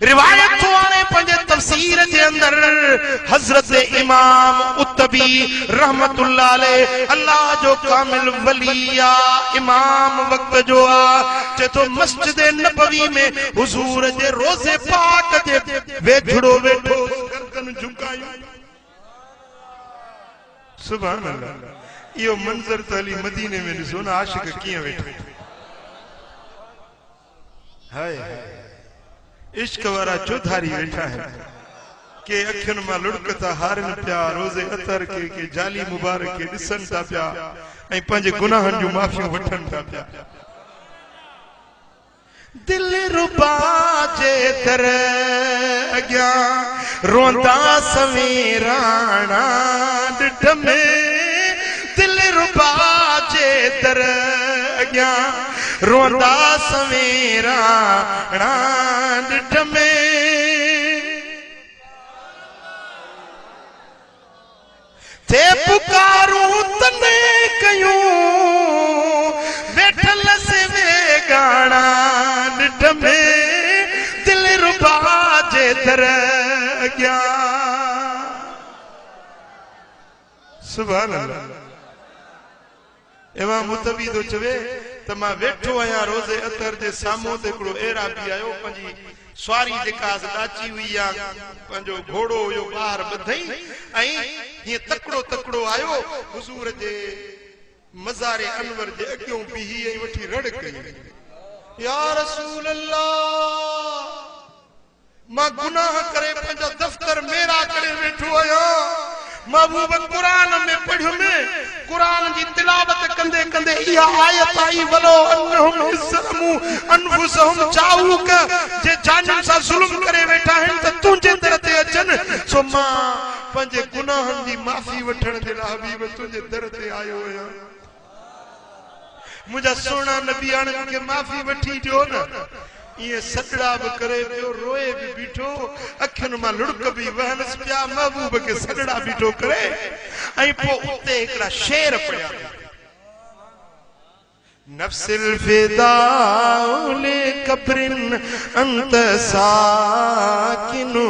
रिवायत तो आने पंजे तफसीर के अंदर हजरत इमाम उतबी रहमतुल्लाह अलैह अल्लाह जो कामिल वलिया इमाम वक्त जो आ तो मस्जिद नबवी में हुजूर जे रोजे पाक जे वेझड़ो वेठो गर्दन झुकाई सुभान अल्लाह यो मंजर तली मदीने में ॾिसो न आशिक कीअं वेठे हाय इश्क वारा चौधारी वेठा है के अखियुनि मां लुड़कता हारन पिया रोज़े अतर के जाली मुबारक के ॾिसन था पिया ऐं पंहिंजे गुनाहनि जूं माफ़ियूं वठनि था पिया दिल रुबा जे दर अॻियां रोंदा सवेराणा ॾिठ में दिल रुबा जे दर अॻियां रोंदा सवेराणा ॾिठ में थे पुकारूं तने कयूं वेठल से वेगाना ॾिठ में दिल रुबा जे दर अॻियां सुभान अल्लाह इमाम मुतबी तो चवे त मां वेठो आया रोज़े अतर जे सामो ते हिकड़ो एराबी आयो पंजी सवारी जेका डाची हुई या पंजो घोड़ो यो बाहर बधई ऐं ये तकड़ो तकड़ो आयो हुजूर जे मज़ारे अनवर जे अगियों बीही ऐं वठी रड़ कई या रसूल अल्लाह मां गुनाह करे पंजा दफ्तर मेरा करे वेठो आया महबूब कुरान में पढ़ियो में कुरान जी तिलावत कंदे कंदे इहा आयत आई वलो अन्नहुम इस्समू अनफुसहुम जाऊक जे जानन सा जुल्म करे वेठा हन त तुझे दर ते अचन सो मां पंजे गुनाहन जी माफी वठण दे ला हबीब तुझे दर ते आयो आया मुझा सोना नबी आन के माफी वठी दियो न ये सजड़ा भी करे पियो रोए भी बीठो अखियुन मां लुड़क भी वहनस पिया महबूब के सजड़ा बीठो करे ऐं पो उते एकड़ा शेर पड़िया नफ्सिल फिदाउ ले कब्रिन अंत साकिनु,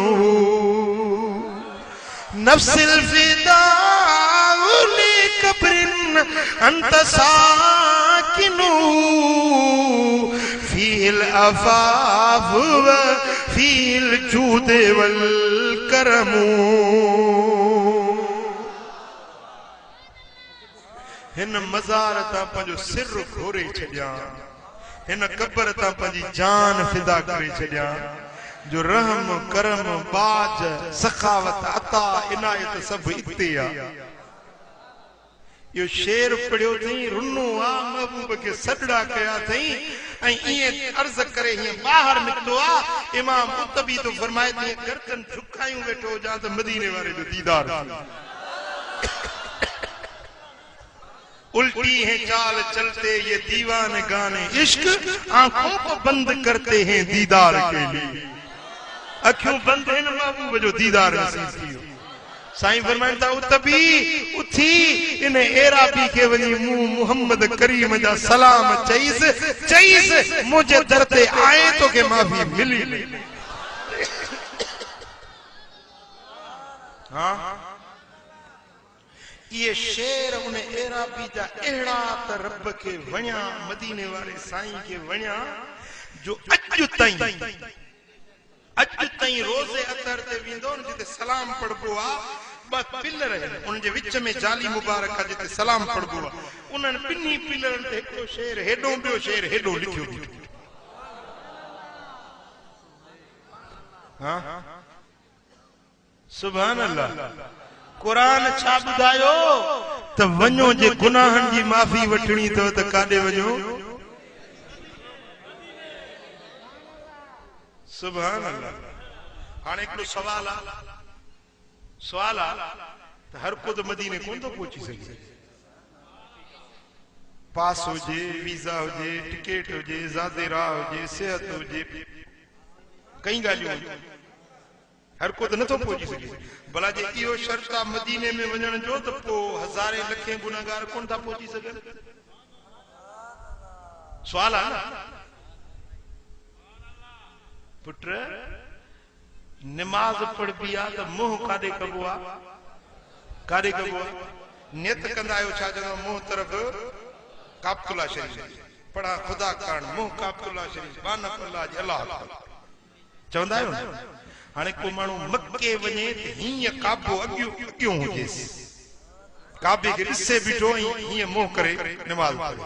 नफ्सिल फिदाउ ले कब्रिन अंत साकिनु, फील अफाफ व फील जूदे वल करमू। हिन मज़ार ता पंहिंजो सिर घोरे छॾियां, हिन कब्र ता पंहिंजी जान फिदा करे छॾियां, जो रहम करम बाज सखावत अता इनायत सब इते आ। यो शेर पढ़ियो थई, रुनो आ महबूब के सडड़ा कया थई ऐं इए अर्ज करे ही बाहर निकतो आ। इमाम कुतबी तो फरमाए थी गर्दन झुकायूं वेठो जा त मदीने वाले जो दीदार उल्टी है चाल चलते ये दीवान गाने इश्क, आंखों को बंद करते हैं दीदार के लिए। अखियों बंद है महबूब जो दीदार नसीब थियो। साईं फरमाइंदा उतबी उथी इन एराबी के वनी मोहम्मद करीम जा सलाम चईस चईस, मुझे दर ते आए तो के माफी मिली। हाँ ये शेर उन एराबी जा अहिड़ा त रब के वणिया, मदीने वाले साईं के वणिया, जो अॼु ताईं रोज़े अतर ते वेंदो न जिते सलाम पढ़बो आ, ब पिलर आहिनि उन जे विच में जाली मुबारक आहे जिते सलाम पढ़बो आ, उन्हनि ॿिन्ही पिलरनि ते हिकिड़ो शेर हेॾो ॿियो शेर हेॾो लिखियो बीठो। हाँ सुभान अल्लाह। कुरान छा ॿुधायो त वञो जे गुनाहनि जी माफ़ी वठणी अथव त काॾे वञो? सुभान अल्लाह। हाणे हिकिड़ो सवाल आहे त हर को त मदीने कोन थो पहुची सघे। पास हुजे, वीज़ा हुजे, टिकट हुजे, ज़ादे राह हुजे, सिहत हुजे, कई ॻाल्हियूं हर को तो नथो पहुची सके। भला जे इहो शर्त आहे मदीने में वञण जो त पोइ हज़ारे लखे गुनाहगार कोन था पहुची सघनि। सवाल आहे न पुट, नमाज पढ़बी आहे त मुंह काॾे कबो आहे? काॾे कबो आहे? नियत कंदा आहियो छा चवंदा मुंह तरफ़ काबतुल्ला शरीफ पढ़ा खुदा कान मुंह काबतुल्ला शरीफ बानक अल्लाह जी अल्लाह चवंदा आहियो न। हाणे को माण्हू मक्के वञे त हीअं काबो अॻियो हुजेसि, काबे खे ॾिसे बीठो ऐं हीअं मुंह करे नमाज़ पढ़े।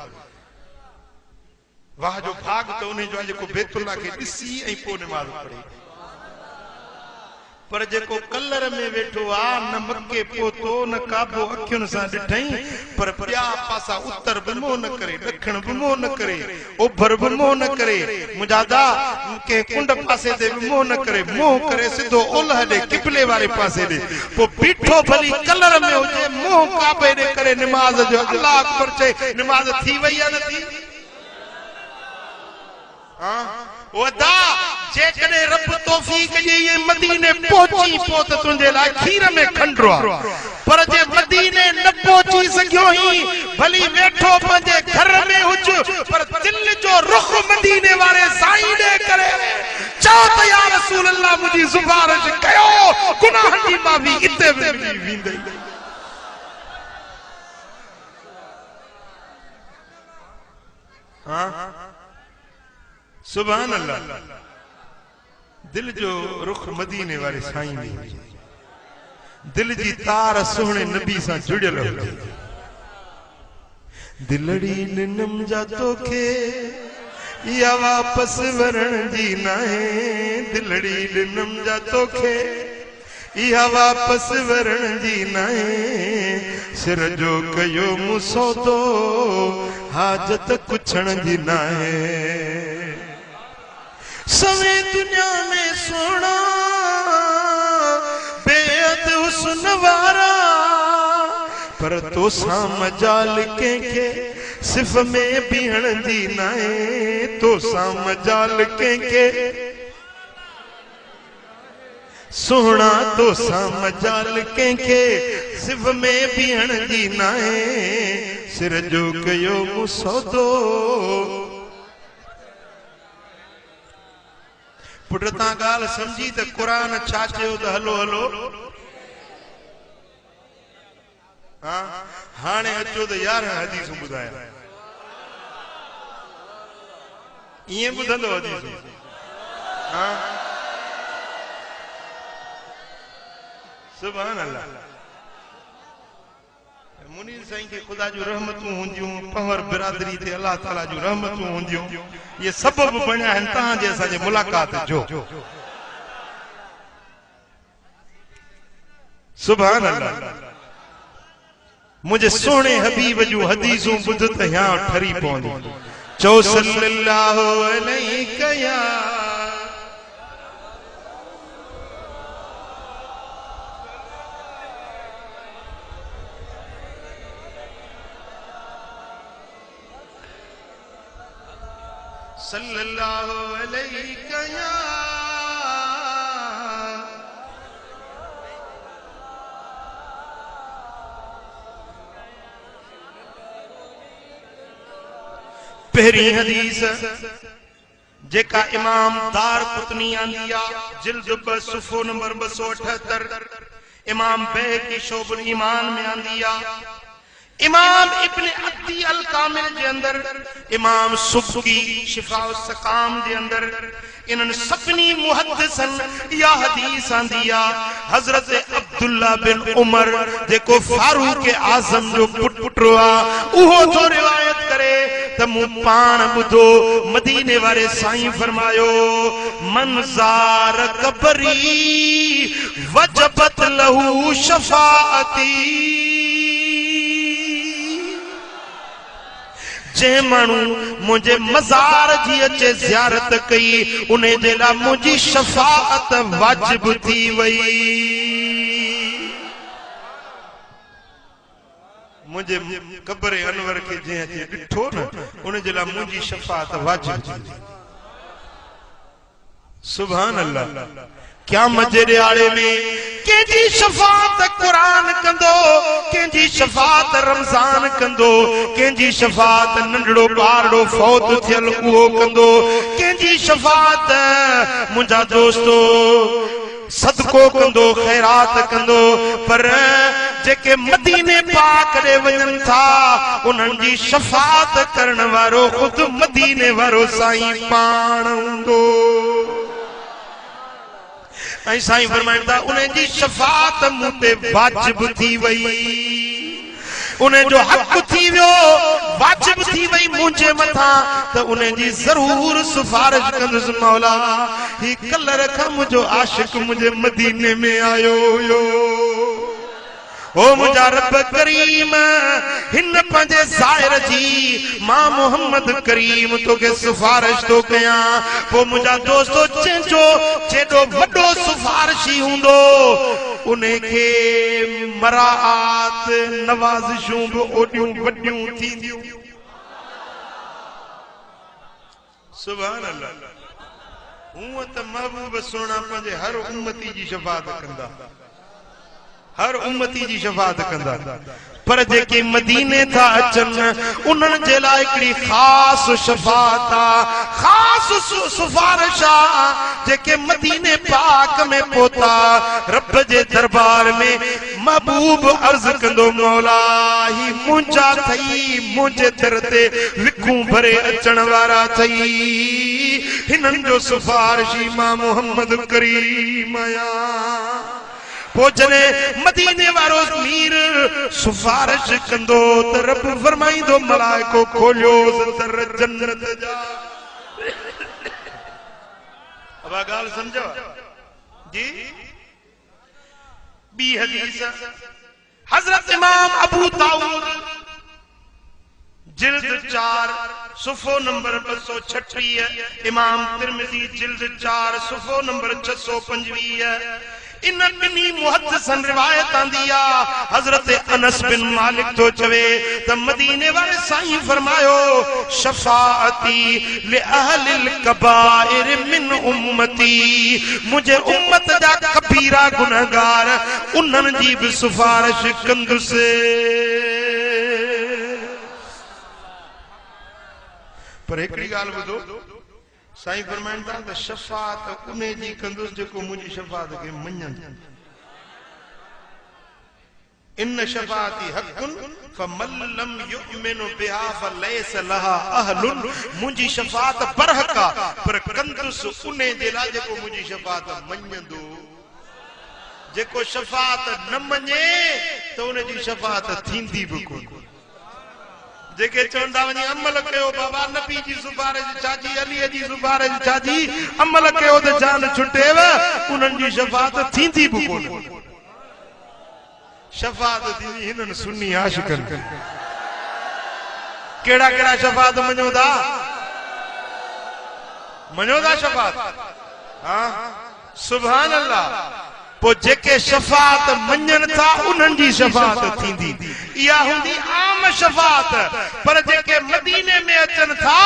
वाह जो भाग त उन जो आहे जेको बैतुल्ला खे ॾिसी ऐं पोइ नमाज़ पढ़े। पर जेको कलर में वेठो आहे, न मक्के पहुतो न काबो अखियुनि सां ॾिठई, पर ॿिया पासा उत्तर बि मुंह न करे, ॾखिण बि मुंह न करे, ओभर बि मुंह न करे, मुंहिंजा दा कंहिं कुंड पासे ते बि मुंह न करे, मुंह करे सिधो ओलह ॾे किबले वारे पासे ॾे। पोइ बीठो भली कलर में हुजे, मुंह काबे ॾे करे निमाज़ जो अल्लाह अकबर चए, निमाज़ थी वई आहे न थी? हाँ वदा जेकॾहिं रब तौफीक ॾे मदीने पहुची पोइ त तुंहिंजे लाइ खीर में खंडु आहे। पर जे मदीने न पहुची सघियो ही, भली वेठो पंहिंजे घर में हुज, पर दिल जो रुख मदीने वारे साईं ॾे करे चओ त या रसूल अल्लाह मुंहिंजी सिफारिश कयो, गुनाहनि जी माफ़ी इते मिली वेंदी। हाँ सुभान अल्लाह। दिल जो रुख मदीने वारे साईं में हुजे, दिल जी तार सुहिणे नबी सां जुड़ियल हुजे। दिलड़ी निनम जा तोखे या वापस वरण जी नाहे, दिलड़ी निनम जा तोखे या वापस वरण जी नाहे, सिर जो कयो मुसौदो हाजत कुछण जी नाहे। सवे दुनिया में सोना बेअद हुस्न वारा, पर तो सा मजाल कंहिंखे सिफ़ में बीहण जी नाहे, तो सा मजाल कंहिंखे सोना, तो सा मजाल कंहिंखे सिफ़ में बीहण जी नाहे, सिर जो कयो मुसौदो पुट तां गाल समझी त कुरान छा चयो त हलो हलो हाँ हाणे अचो त 11 हदीसूं ॿुधाया इएं ॿुधंदो हदीसूं हाँ सुभान अल्लाह मुनीर साईं के खुदा जो रहमतूं हूंदियूं पंवर बिरादरी ते अल्लाह ताला जो रहमतूं हूंदियूं ये सबब बणिया आहिनि तव्हां जे असांजे मुलाक़ात जो सुभान अल्लाह मुझे सोने हबीब जो हदीसूं ॿुध त यहाँ ठरी पवंदी चओ सल्लल्लाहु अलैहि या सल्लल्लाहु अलैहि या पहरी हदीस जेका इमाम दार कुतनी आंदी आ जिल्द 2 सुफ़ो नंबर 278 इमाम बैहक़ी शोबुल ईमान में आंदी आ इमाम इब्न अब्दी अल कामिल जे अंदर इमाम सुब्की शिफाउ सकाम जे अंदर इन्हनि सभिनी मुहद्दिसन या हदीस आंदी आ हजरत अब्दुल्ला बिन उमर जेको फारूक आजम जो पुटरो आ उहो तो रिवायत करे त मूं पाण ॿुधो मदीने वारे साईं फरमायो मंज़ार कबरी वजबत लहू शफाअती जे मानू मुझे मजार जी अचे ज़ियारत कई उन्हें जे ला मुझी शफाअत वाजिब थी वई मुझे कब्र अनवर के जे अचे ॾिठो न उन्हें जे ला मुझी शफाअत वाजिब थी सुभान अल्लाह क्या मजे आड़े में केजी शफाअत कुरान कंदो केजी शफाअत रमजान कंदो केजी शफाअत नंढड़ो ॿारड़ो फौत थियल उहो कंदो केजी शफाअत मुंहिंजा दोस्तो सदको कंदो खैरात कंदो पर जेके मदीने पाक ॾे वञनि था उन्हनि जी शफाअत करण वारो खुद मदीने वारो साईं पाण हूंदो ऐं साईं फरमाइनि था उन्हें जी शफाअत मूं ते वाजिब थी वई उन्हें जो हक थी वियो वाजिब थी वई मुझे मथा तो उन्हें जी जरूर सिफारिश कंदुसि मौला ही कलर खां मुझो आशिक मुझे मदीने में आयो यो ओ मुझा रब करीम हिन पंजे ज़ाहिर जी मां मोहम्मद करीम तो के सिफारिश तो कया पो मुझा दोस्तो चेंजो जेडो वडो सिफारिशी हुंदो उन्हें के मराआत नवाज़िशूं भी ओडियूं वडियूं थींदियूं सुभान अल्लाह हूं त महबूब सोना पंजे हर उम्मती जी शफाअत कंदा हर उम्मती जी शफाअत कंदा पर जेके मदीने था अचन उन्हनि जे लाइ हिकिड़ी खास शफाअत खास सिफारिश जेके मदीने पाक में पहुता रब जे दरबार में महबूब अर्ज कंदो मौला ही मुंहिंजा थई मुंहिंजे दर ते विखूं भरे अचण वारा थई हिननि जो सिफारिशी मां मोहम्मद करीम आया पोजने मदीने वारो मीर सिफारिश कंदो त रब फरमाइंदो मलाइको खोलियो दर जन्नत जा अब गाल समझो जी बी हदीस हजरत इमाम अबू दाऊद जिल्द 4 सुफ़ो नंबर 236 इमाम तिरमिज़ी जिल्द 4 सुफ़ो नंबर 625 इन बिनी मुहद्दिसन रिवायत आंदी आ हजरत अनस बिन मालिक तो चवे त मदीने वाले साईं फरमायो शफाअती li अहलिल कबाइर मिन उम्मती मुझे उम्मत जा कबीरा गुनहगार उन्हनि जी भी सिफारिश कंदुसि पर एकड़ी गाल बुधो साईं फरमाइन था त शफात उन्हे जी कंदुस जेको मुंहिंजी शफात के मञन इन शफाती हक़ुन फमन लम युमिनु बिहा फलैस लहा अहलुन मुंहिंजी शफात बरहका पर कंदुस उन्हे जे ला जेको मुंहिंजी शफात मञंदो जेको शफात न मञे त उन जी शफात थींदी भी कोन जेके चवंदा वञी अमल कयो बाबा नबी जी सुभारे जी छाजी अली जी सुभारे जी छाजी अमल कयो त जान छुटेव उन्हनि जी शफात थींदी भी कोन शफात थींदी हिननि सुन्नी आशिकन केड़ा केड़ा शफात मञो था शफात हां सुभान अल्लाह पो जेके शफात मञन था उन्हनि जी शफात थींदी इहा हुंदी आम शफात पर जेके मदीने में अचन था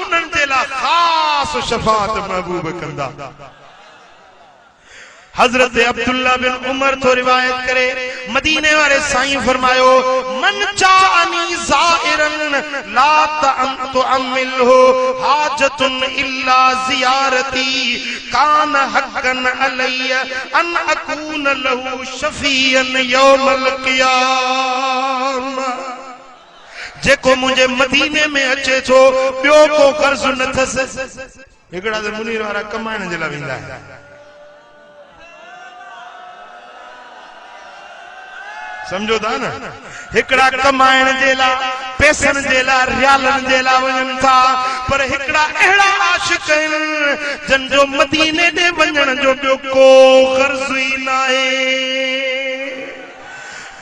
उन्हनि जे ला खास शफात महबूब कंदा हजरत अब्दुल्ला बिन उमर तो रिवायत करे मदीने वाले साईं फरमायो मन चाअनी ज़ाइरन ला तुअम्मिलहु हाजतुन इल्ला ज़ियारती कान हक़्क़न अलैय अन अकून लहु शफीअन यौमल क़ियामह जेको मुझे मदीने में अचे थो बियो को कर्ज न थस हिकड़ा त मुनीर वारा कमाइण जे लाइ वेंदा समझो था न हिकड़ा कमाइण जे ला पैसन जे ला रियालन जे ला वञन था पर हिकड़ा अहिड़ा आशिक आहिनि जन जो मदीने दे वञण जो ॿियो को ग़र्ज़ ई नाहे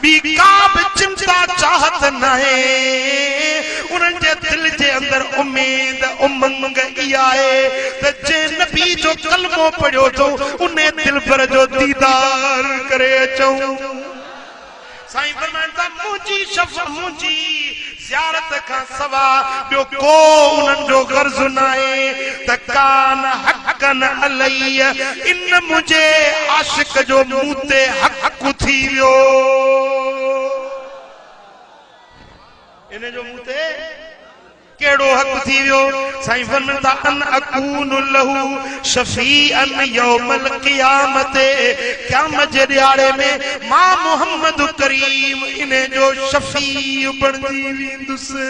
ॿी का बि चिंता चाहत नाहे उन्हनि जे दिल जे अंदर उम्मीद उमंग इहा आहे त जे नबी जो कलमो पढ़ियो थो उन दिल भर जो दीदार करे अचूं साईं फरमाइंदा मुंहिंजी मुंहिंजी ज़ियारत खां सवा ॿियो को उन्हनि जो ग़र्ज़ नाहे त कान हक़्क़न अलैय इन मुंहिंजे आशिक जो मूं ते हक़ थी वियो इन जो मूं ते केड़ो हक़ थी वियो साईं फरमाइंदा अन अकून लहू शफीअन यौमल क़ियामत क़यामत जे ॾियारे में मां मोहम्मद करीम इने जो शफी बणजी वेंदुसि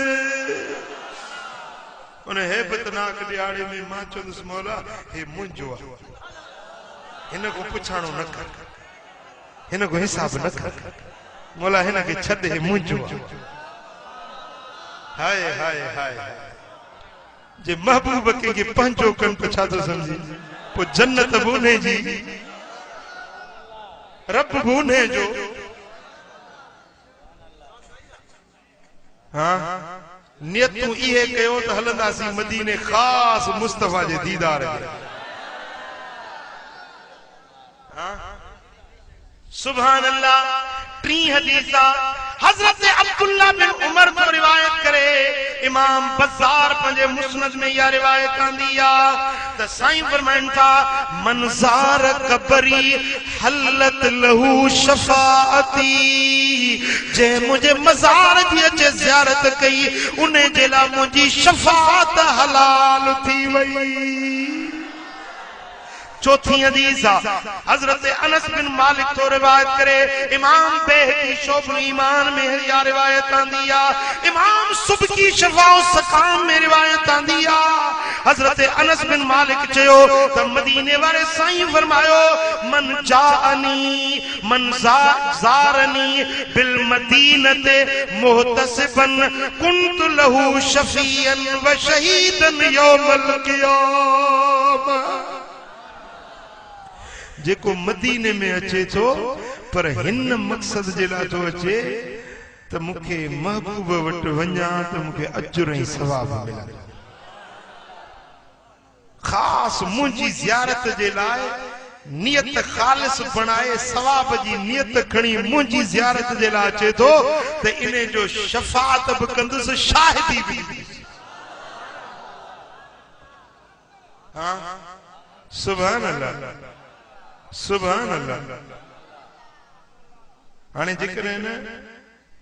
उन हेबतनाक ॾियारे में मां चवंदुसि मौला हे मुंहिंजो आहे हिन को पुछाणो न कर हिन को हिसाब न कर मौला हिन खे छॾ हे मुंहिंजो आहे हाय हाय हाय जे महबूब के पंहिंजो कन तो छा तो समझी पो जन्नत बूने जी रब बूने जो हां नियत तू इहे कयो त हलंदासी मदीने खास मुस्तफा जे दीदार के हां सुभान अल्लाह टी हदीसा हजरत अब्दुल्ला बिन उमर को रिवायत करे इमाम बज़ार पंजे मुस्नद में यह रिवायत आंदिया त साईं फरमाइन था मनज़ार कबरी हलत लहू शफाअती जे मुझे मज़ार जी अचे ज़ियारत कई उन्हें जे ला मुंहिंजी शफाअत हलाल थी वई चौथी हदीस हजरत अनस बिन मालिक तो रिवायत करे इमाम बेहकी शोबुल ईमान में यह रिवायत आंदिया इमाम सुबकी शफा सकाम में रिवायत आंदिया हजरत अनस बिन मालिक चयो त मदीने वाले साईं फरमायो मन जाअनी मन ज़ारनी बिल मदीनते मुहतसिबन कुंत लहू शफीअन व शहीदन यौमल क़ियामह जेको मदीने में अचे तो पर हिन मकसद जे ला तो अचे त मुखे महबूब वट वञा त मुखे अजर ऐं सवाब मिले खास मुंहिंजी ज़ियारत जे लाइ नियत खालिस बनाए सवाब जी नियत खणी मुंहिंजी ज़ियारत जे लाइ अचे तो त इने जो शफाअत बि कंदुसि शाहिदी बि हां सुभान अल्लाह सुभान अल्लाह हाने जिक्र है न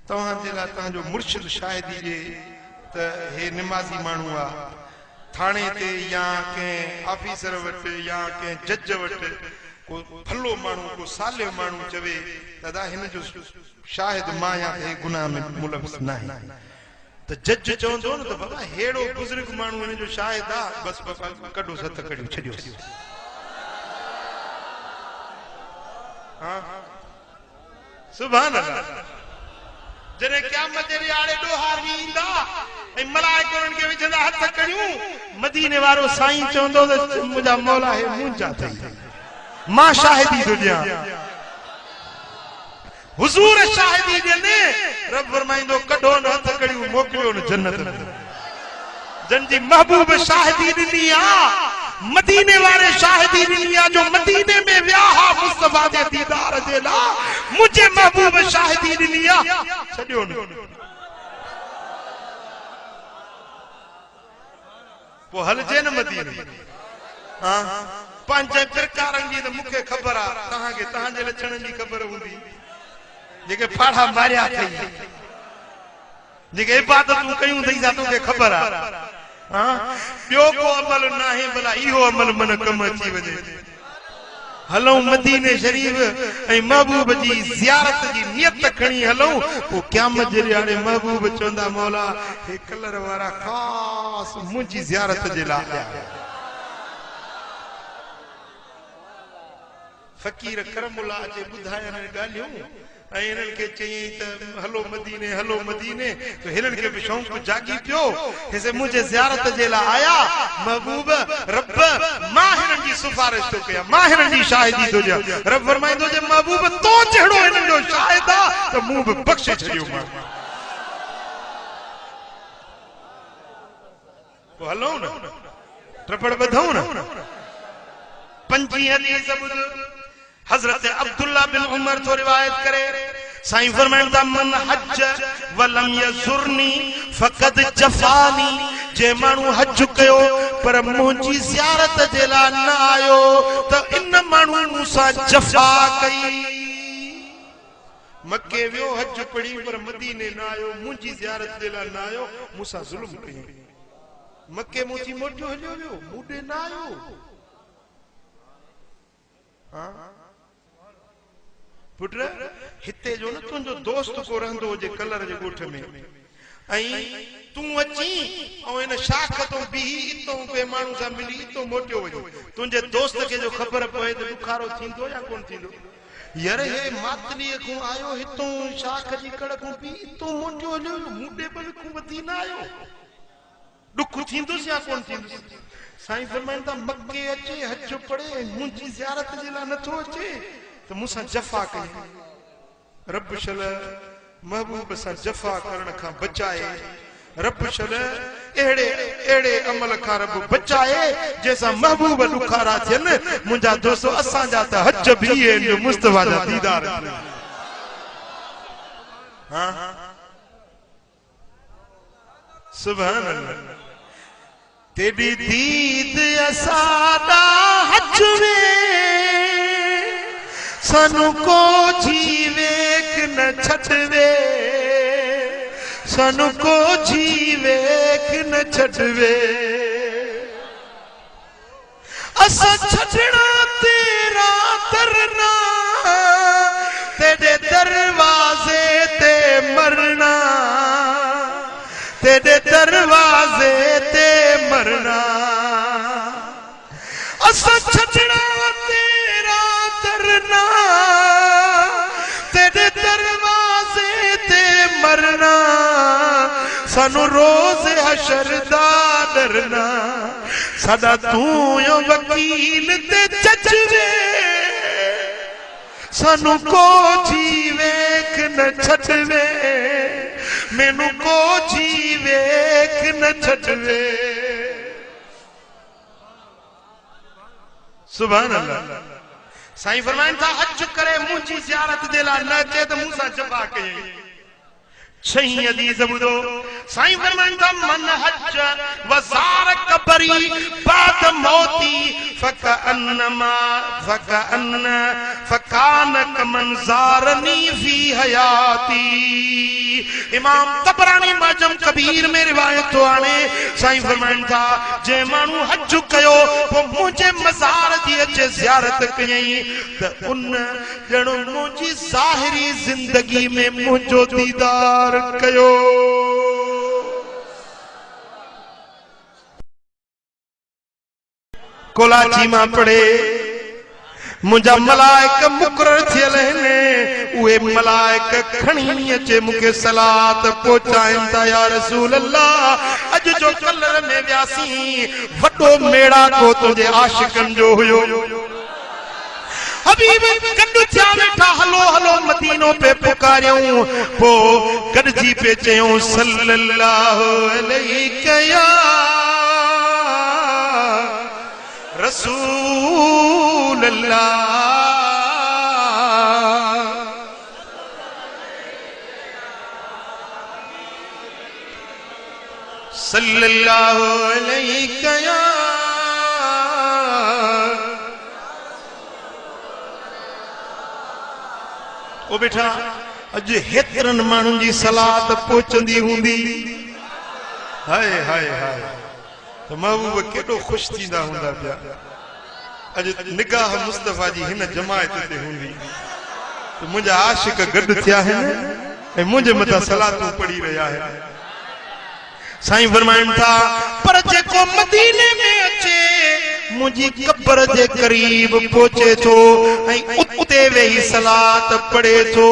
तव्हां जे लाइ तव्हां जो मुर्शिद शाहिदी जे त हे निमाज़ी माण्हू आहे थाणे ते या कंहिं ऑफिसर वटि या कंहिं जज वटि को भलो माण्हू को सालियो माण्हू चवे दादा हिन जो शाहिद मां या हे गुनाह में मुलविस न आहे त जज चवंदो न त बाबा हेड़ो बुज़ुर्ग माण्हू हिन जो शाहिद आहे बस कढो सत कढियो छॾियो हाँ सुभान अल्लाह जने क़यामत जे आड़े ॾोहार बि ईंदा ऐं मलाइका उन्हनि खे विझंदा हथ कढियूं मदीने वारो साईं चवंदो त मुंहिंजा मौला हे मुंहिंजा अथई मां शाहिदी थो ॾियां हुज़ूर शाहिदी ॾियनि रब फरमाईंदो कढो न हथ कढियूं मोकिलियो न जन्नत जन जी महबूब शाहिदी ॾिनी आहे मदीने वारे शाहिदी ॾिनी आहे जो मदीने में विया हा मुस्तफा जे दीदार जे लाइ मुंहिंजे महबूब शाहिदी ॾिनी आहे छॾियो न वो हलजे न मदीने हां पंहिंजे प्रकारनि जी त मूंखे ख़बर आहे तव्हांखे तव्हांजे लक्षणनि जी ख़बर हूंदी जेके फाड़ा मारिया अथई जेके इबादतूं कयूं अथई तोखे ख़बर आहे हां ॿियो को अमल न आहे भला इहो अमल मन कम अची वञे हलूं मदीने शरीफ ऐं महबूब जी ज़ियारत जी नियत खणी हलूं पोइ क़यामत जे ॾियारे महबूब चवंदा मौला हे कलर वारा ख़ासि मुंहिंजी ज़ियारत जे लाइ फ़कीर करमुल्ला जे ॿुधाइण ॻाल्हियूं ऐं हिननि खे चयईं त हलो मदीने त हिननि खे बि शौक़ु जागी पियो हिसे मुंहिंजे ज़ियारत जे लाइ आया महबूब रब मां हिननि जी सिफारिश थो कयां मां हिननि जी शाहिदी थो ॾियां रब फरमाईंदो जे महबूब तो जहिड़ो हिननि जो शाहिद आहे त मूं बि बख़्शे छॾियो मां पोइ हलूं न ट्रपड़ ॿधूं न 5 हदीस ॿुध हजरत अब्दुल्ला बिन उमर तो रिवायत करे साईं फरमाइंदा मन हज वलम यजुरनी फकद जफानी जे मानू हज कयो पर मुंहिंजी ज़ियारत जे लाइ न आयो त इन मानू मूंसां जफा कई मक्के वियो हज पढ़ी पर मदीने न आयो मुंहिंजी ज़ियारत जे लाइ न आयो मूंसां ज़ुल्म कई मक्के मोची मोटियो हलियो वियो मूंॾे न आयो हां पुट हिते जो न तुंहिंजो दोस्त को रहंदो हुजे कलर जे ॻोठ में ऐं तूं अची ऐं इन शाख तो बीही इतो पे माण्हू सां मिली इतो मोटियो वञे तुंहिंजे दोस्त खे जो ख़बर पए त ॾुखारो थींदो या कोन थींदो यार हे मातलीअ खां आयो हितो शाख जी कड़ खां बि इतो मोटियो हलियो मूंॾे बल खां वधी न आयो ॾुख थींदुसि या कोन थींदुसि साईं फरमाईंदा मक्के अचे हज पढ़े मुंहिंजी ज़ियारत जे लाइ नथो अचे तो मूंसां जफ़ा कई रब शल महबूब सां जफ़ा करण खां बचाए रब शल अहिड़े अमल खां रब बचाए जंहिंसां महबूब ॾुखारा थियनि मुंहिंजा दोस्तो असांजा त हज बि आहिनि जो मुस्तफा जा दीदार हां सुभान अल्लाह तेरी दीद असादा हज में सानू को जीवेक न छड़वे सानू को जीवेक न छड़वे असा छड़ना तेरा दरना तेरे दरवाजे ते मरना तेरे दरवाजे ते मरना असा छड़ना तेरा दरना तेरे दरवाजे ते मरना सानू रोज़ हशर दा डरना सदा तू यो वकील ते जजवे सानू को जीवेक न छड़वे मैनू को जीवेक न छड़वे सुभान अल्लाह साईं फरमाइन था हज करे मुंहिंजी ज़ियारत दे ला न अचे त मूंसां जफ़ा कई 6 हदीस ॿुधो साईं फरमाइन था मन हज वज़ार कबरी बाद मौती फकान कमन ज़ारनी फी हयाती इमाम तबरानी माजम कबीर में रिवायत कमाए तो आने साईं फरमाइन था जे मानू हज कयो वो मुझे मजार दी अचे ज़ियारत कयई त उन जणो मुझी ज़ाहिरी जिंदगी में मुझो दीदार कयो। कोलाची मां पढ़े मुझा मलाइक मुकरर थियल ने उहे मलाइक खणी अचे मुके सलात पहुचाइन ता या रसूल अल्लाह अज जो कलर में व्यासी वडो मेड़ा को तुझे आशिकन जो हुयो हबीब गड थिया वेठा हलो हलो मदीनो पे पुकारियूं पो गडजी पे चयूं सल्लल्लाहु अलैहि या रसूल अल्लाह सल्लल्लाहु अलैहि या ओ बेटा अज हेतरन माण्हुनि जी सलात पहुचंदी हूंदी हाय हाय हाय तो महबूब केडो खुश थींदा हुंदा पिया अज निगाह मुस्तफा जी हिन जमायत ते हूंदी तो मुझा आशिक गड थिया है ए मुझे मथा सलातूं पढ़ी रहा है। साईं फरमाइन था पर जेको मदीने में अचे मुझी कब्र जे करीब पहुंचे तो उते वेही सलात पढ़े तो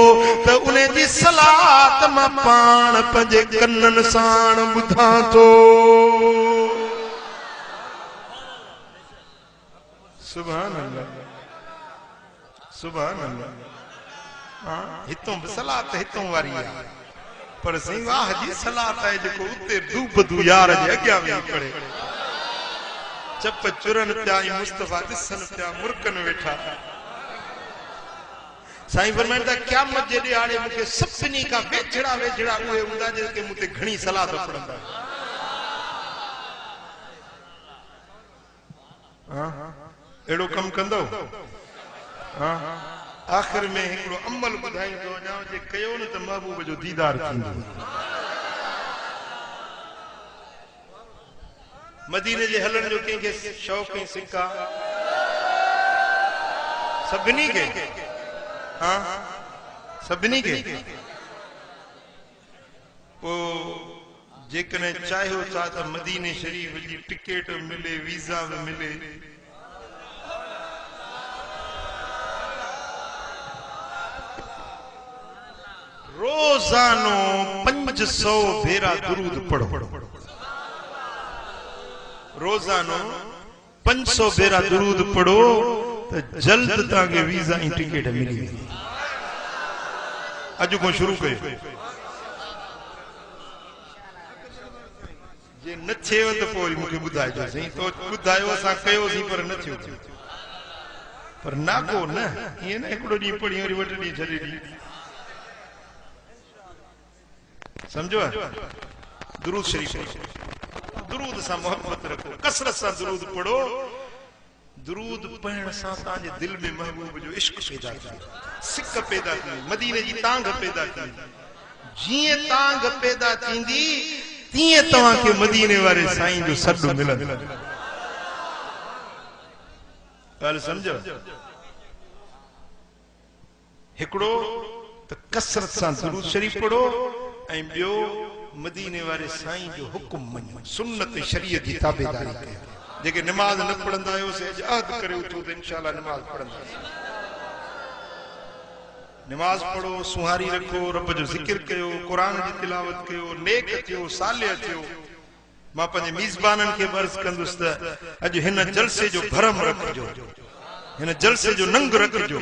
उन्हें जी सलात मां पाण पंजे कन्नन साण बुधा तो। सुभान अल्लाह सुभान अल्लाह हां हितों सलात हितों वारी है पर सही वाह जी सलात है जेको उते दूबदू यार जे अग्या वे पड़े चप चुरन प्या मुस्तफा दिसन प्या मुरकन वेठा। साईं फरमाइन था क़यामत जे ॾियारे मूंखे सभिनी का वेझड़ा वेझड़ा उहे हूंदा जेके मूंखे घणी सलात पढ़ंदा हां एड़ो कम कंदो हां आखिर में एकड़ो अमल बुधाई तो वञा जे कयो न त महबूब जो दीदार थींदो। मदीने जे हलन जो कंहिंखे शौक़ ऐं सिका सभिनी के हां सभिनी के ओ जेकॾहिं चाहियो था त मदीने शरीफ जी टिकट मिले वीज़ा भी मिले रोजानो 500 भेरा दुरूद पढ़ो रोजानो 500 भेरा दुरूद पढ़ो तो जल्द ताके वीजा ऐं टिकट मिली वेंदी। अज को शुरू कयो जे न थिएव त पोइ मूंखे ॿुधाइजो सही तो ॿुधायो असां कयोसीं पर न थियो पर नाको न ईअं न हिकिड़ो ॾींहुं पढ़ी वरी वटि ॾींहुं छॾे ॾींहुं समझो दुरूद शरीफ दुरूद से मोहब्बत रखो कसरत से दुरूद पढ़ो दुरूद पढ़ण से ताजे दिल में महबूब जो इश्क पैदा थी सिक पैदा थी मदीने जी तांग पैदा थी जिए तांग पैदा थींदी तिए तवा के मदीने वाले साईं जो सॾु मिलंदो ॻाल्हि समझो हिकिड़ो त कसरत से दुरूद शरीफ पढ़ो ऐं ॿियो मदीने वाले साईं जो हुक्म मञो सुन्नत शरीयत जी ताबेदारी कयो जेके नमाज न पढ़ंदा आहियो से अहद करियो तो इंशाअल्लाह नमाज पढ़ंदा नमाज पढ़ो सुहारी रखो रब जो जिक्र कयो कुरान की तिलावत कयो नेक थियो सालिह थियो मां पंहिंजे मेज़बानन के अर्ज़ कंदुसि त अॼु हिन जलसे जो भरम रखजो हिन जलसे जो नंग रखजो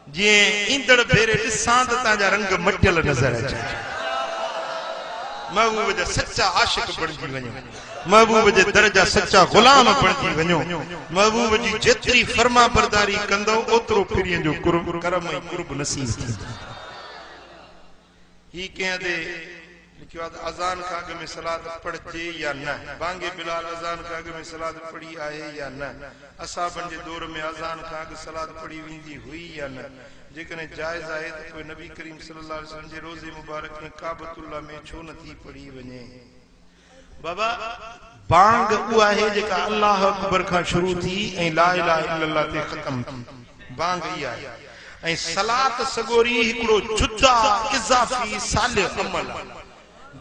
जे ईंदड़ भेरे ॾिसां त तव्हांजा रंग मटियल नज़र अचे महबूब जा सच्चा आशिक बणजी वञो महबूब जे दर जा सच्चा गुलाम बणजी वञो महबूब जी जेतरी फरमा बरदारी कंदो ओतरो फिरियन जो करम ऐं कुर्ब नसीब थींदो। ही कंहिं दे लिखियो आहे अज़ान खां अॻु में सलात पढ़जे या न बांगे बिलाल अज़ान खां अॻु में सलात पढ़ी आहे या न असाबन जे दौर में अज़ान खां अॻु सलात पढ़ी वेंदी हुई या न जेकॾहिं जायज़ आहे त पोइ नबी करीम सल्लल्लाहु अलैहि वसल्लम जे रोज़े मुबारक में काबतुल्लाह में छो नथी पढ़ी वञे बाबा बांग उहा है जेका अल्लाह अकबर का शुरू थी ऐं ला इलाहा इल्लल्लाह ते खत्म थी। बांग इहा है। ऐं सलात सगोरी हिकड़ो जुदा इजाफी सालिह अमल।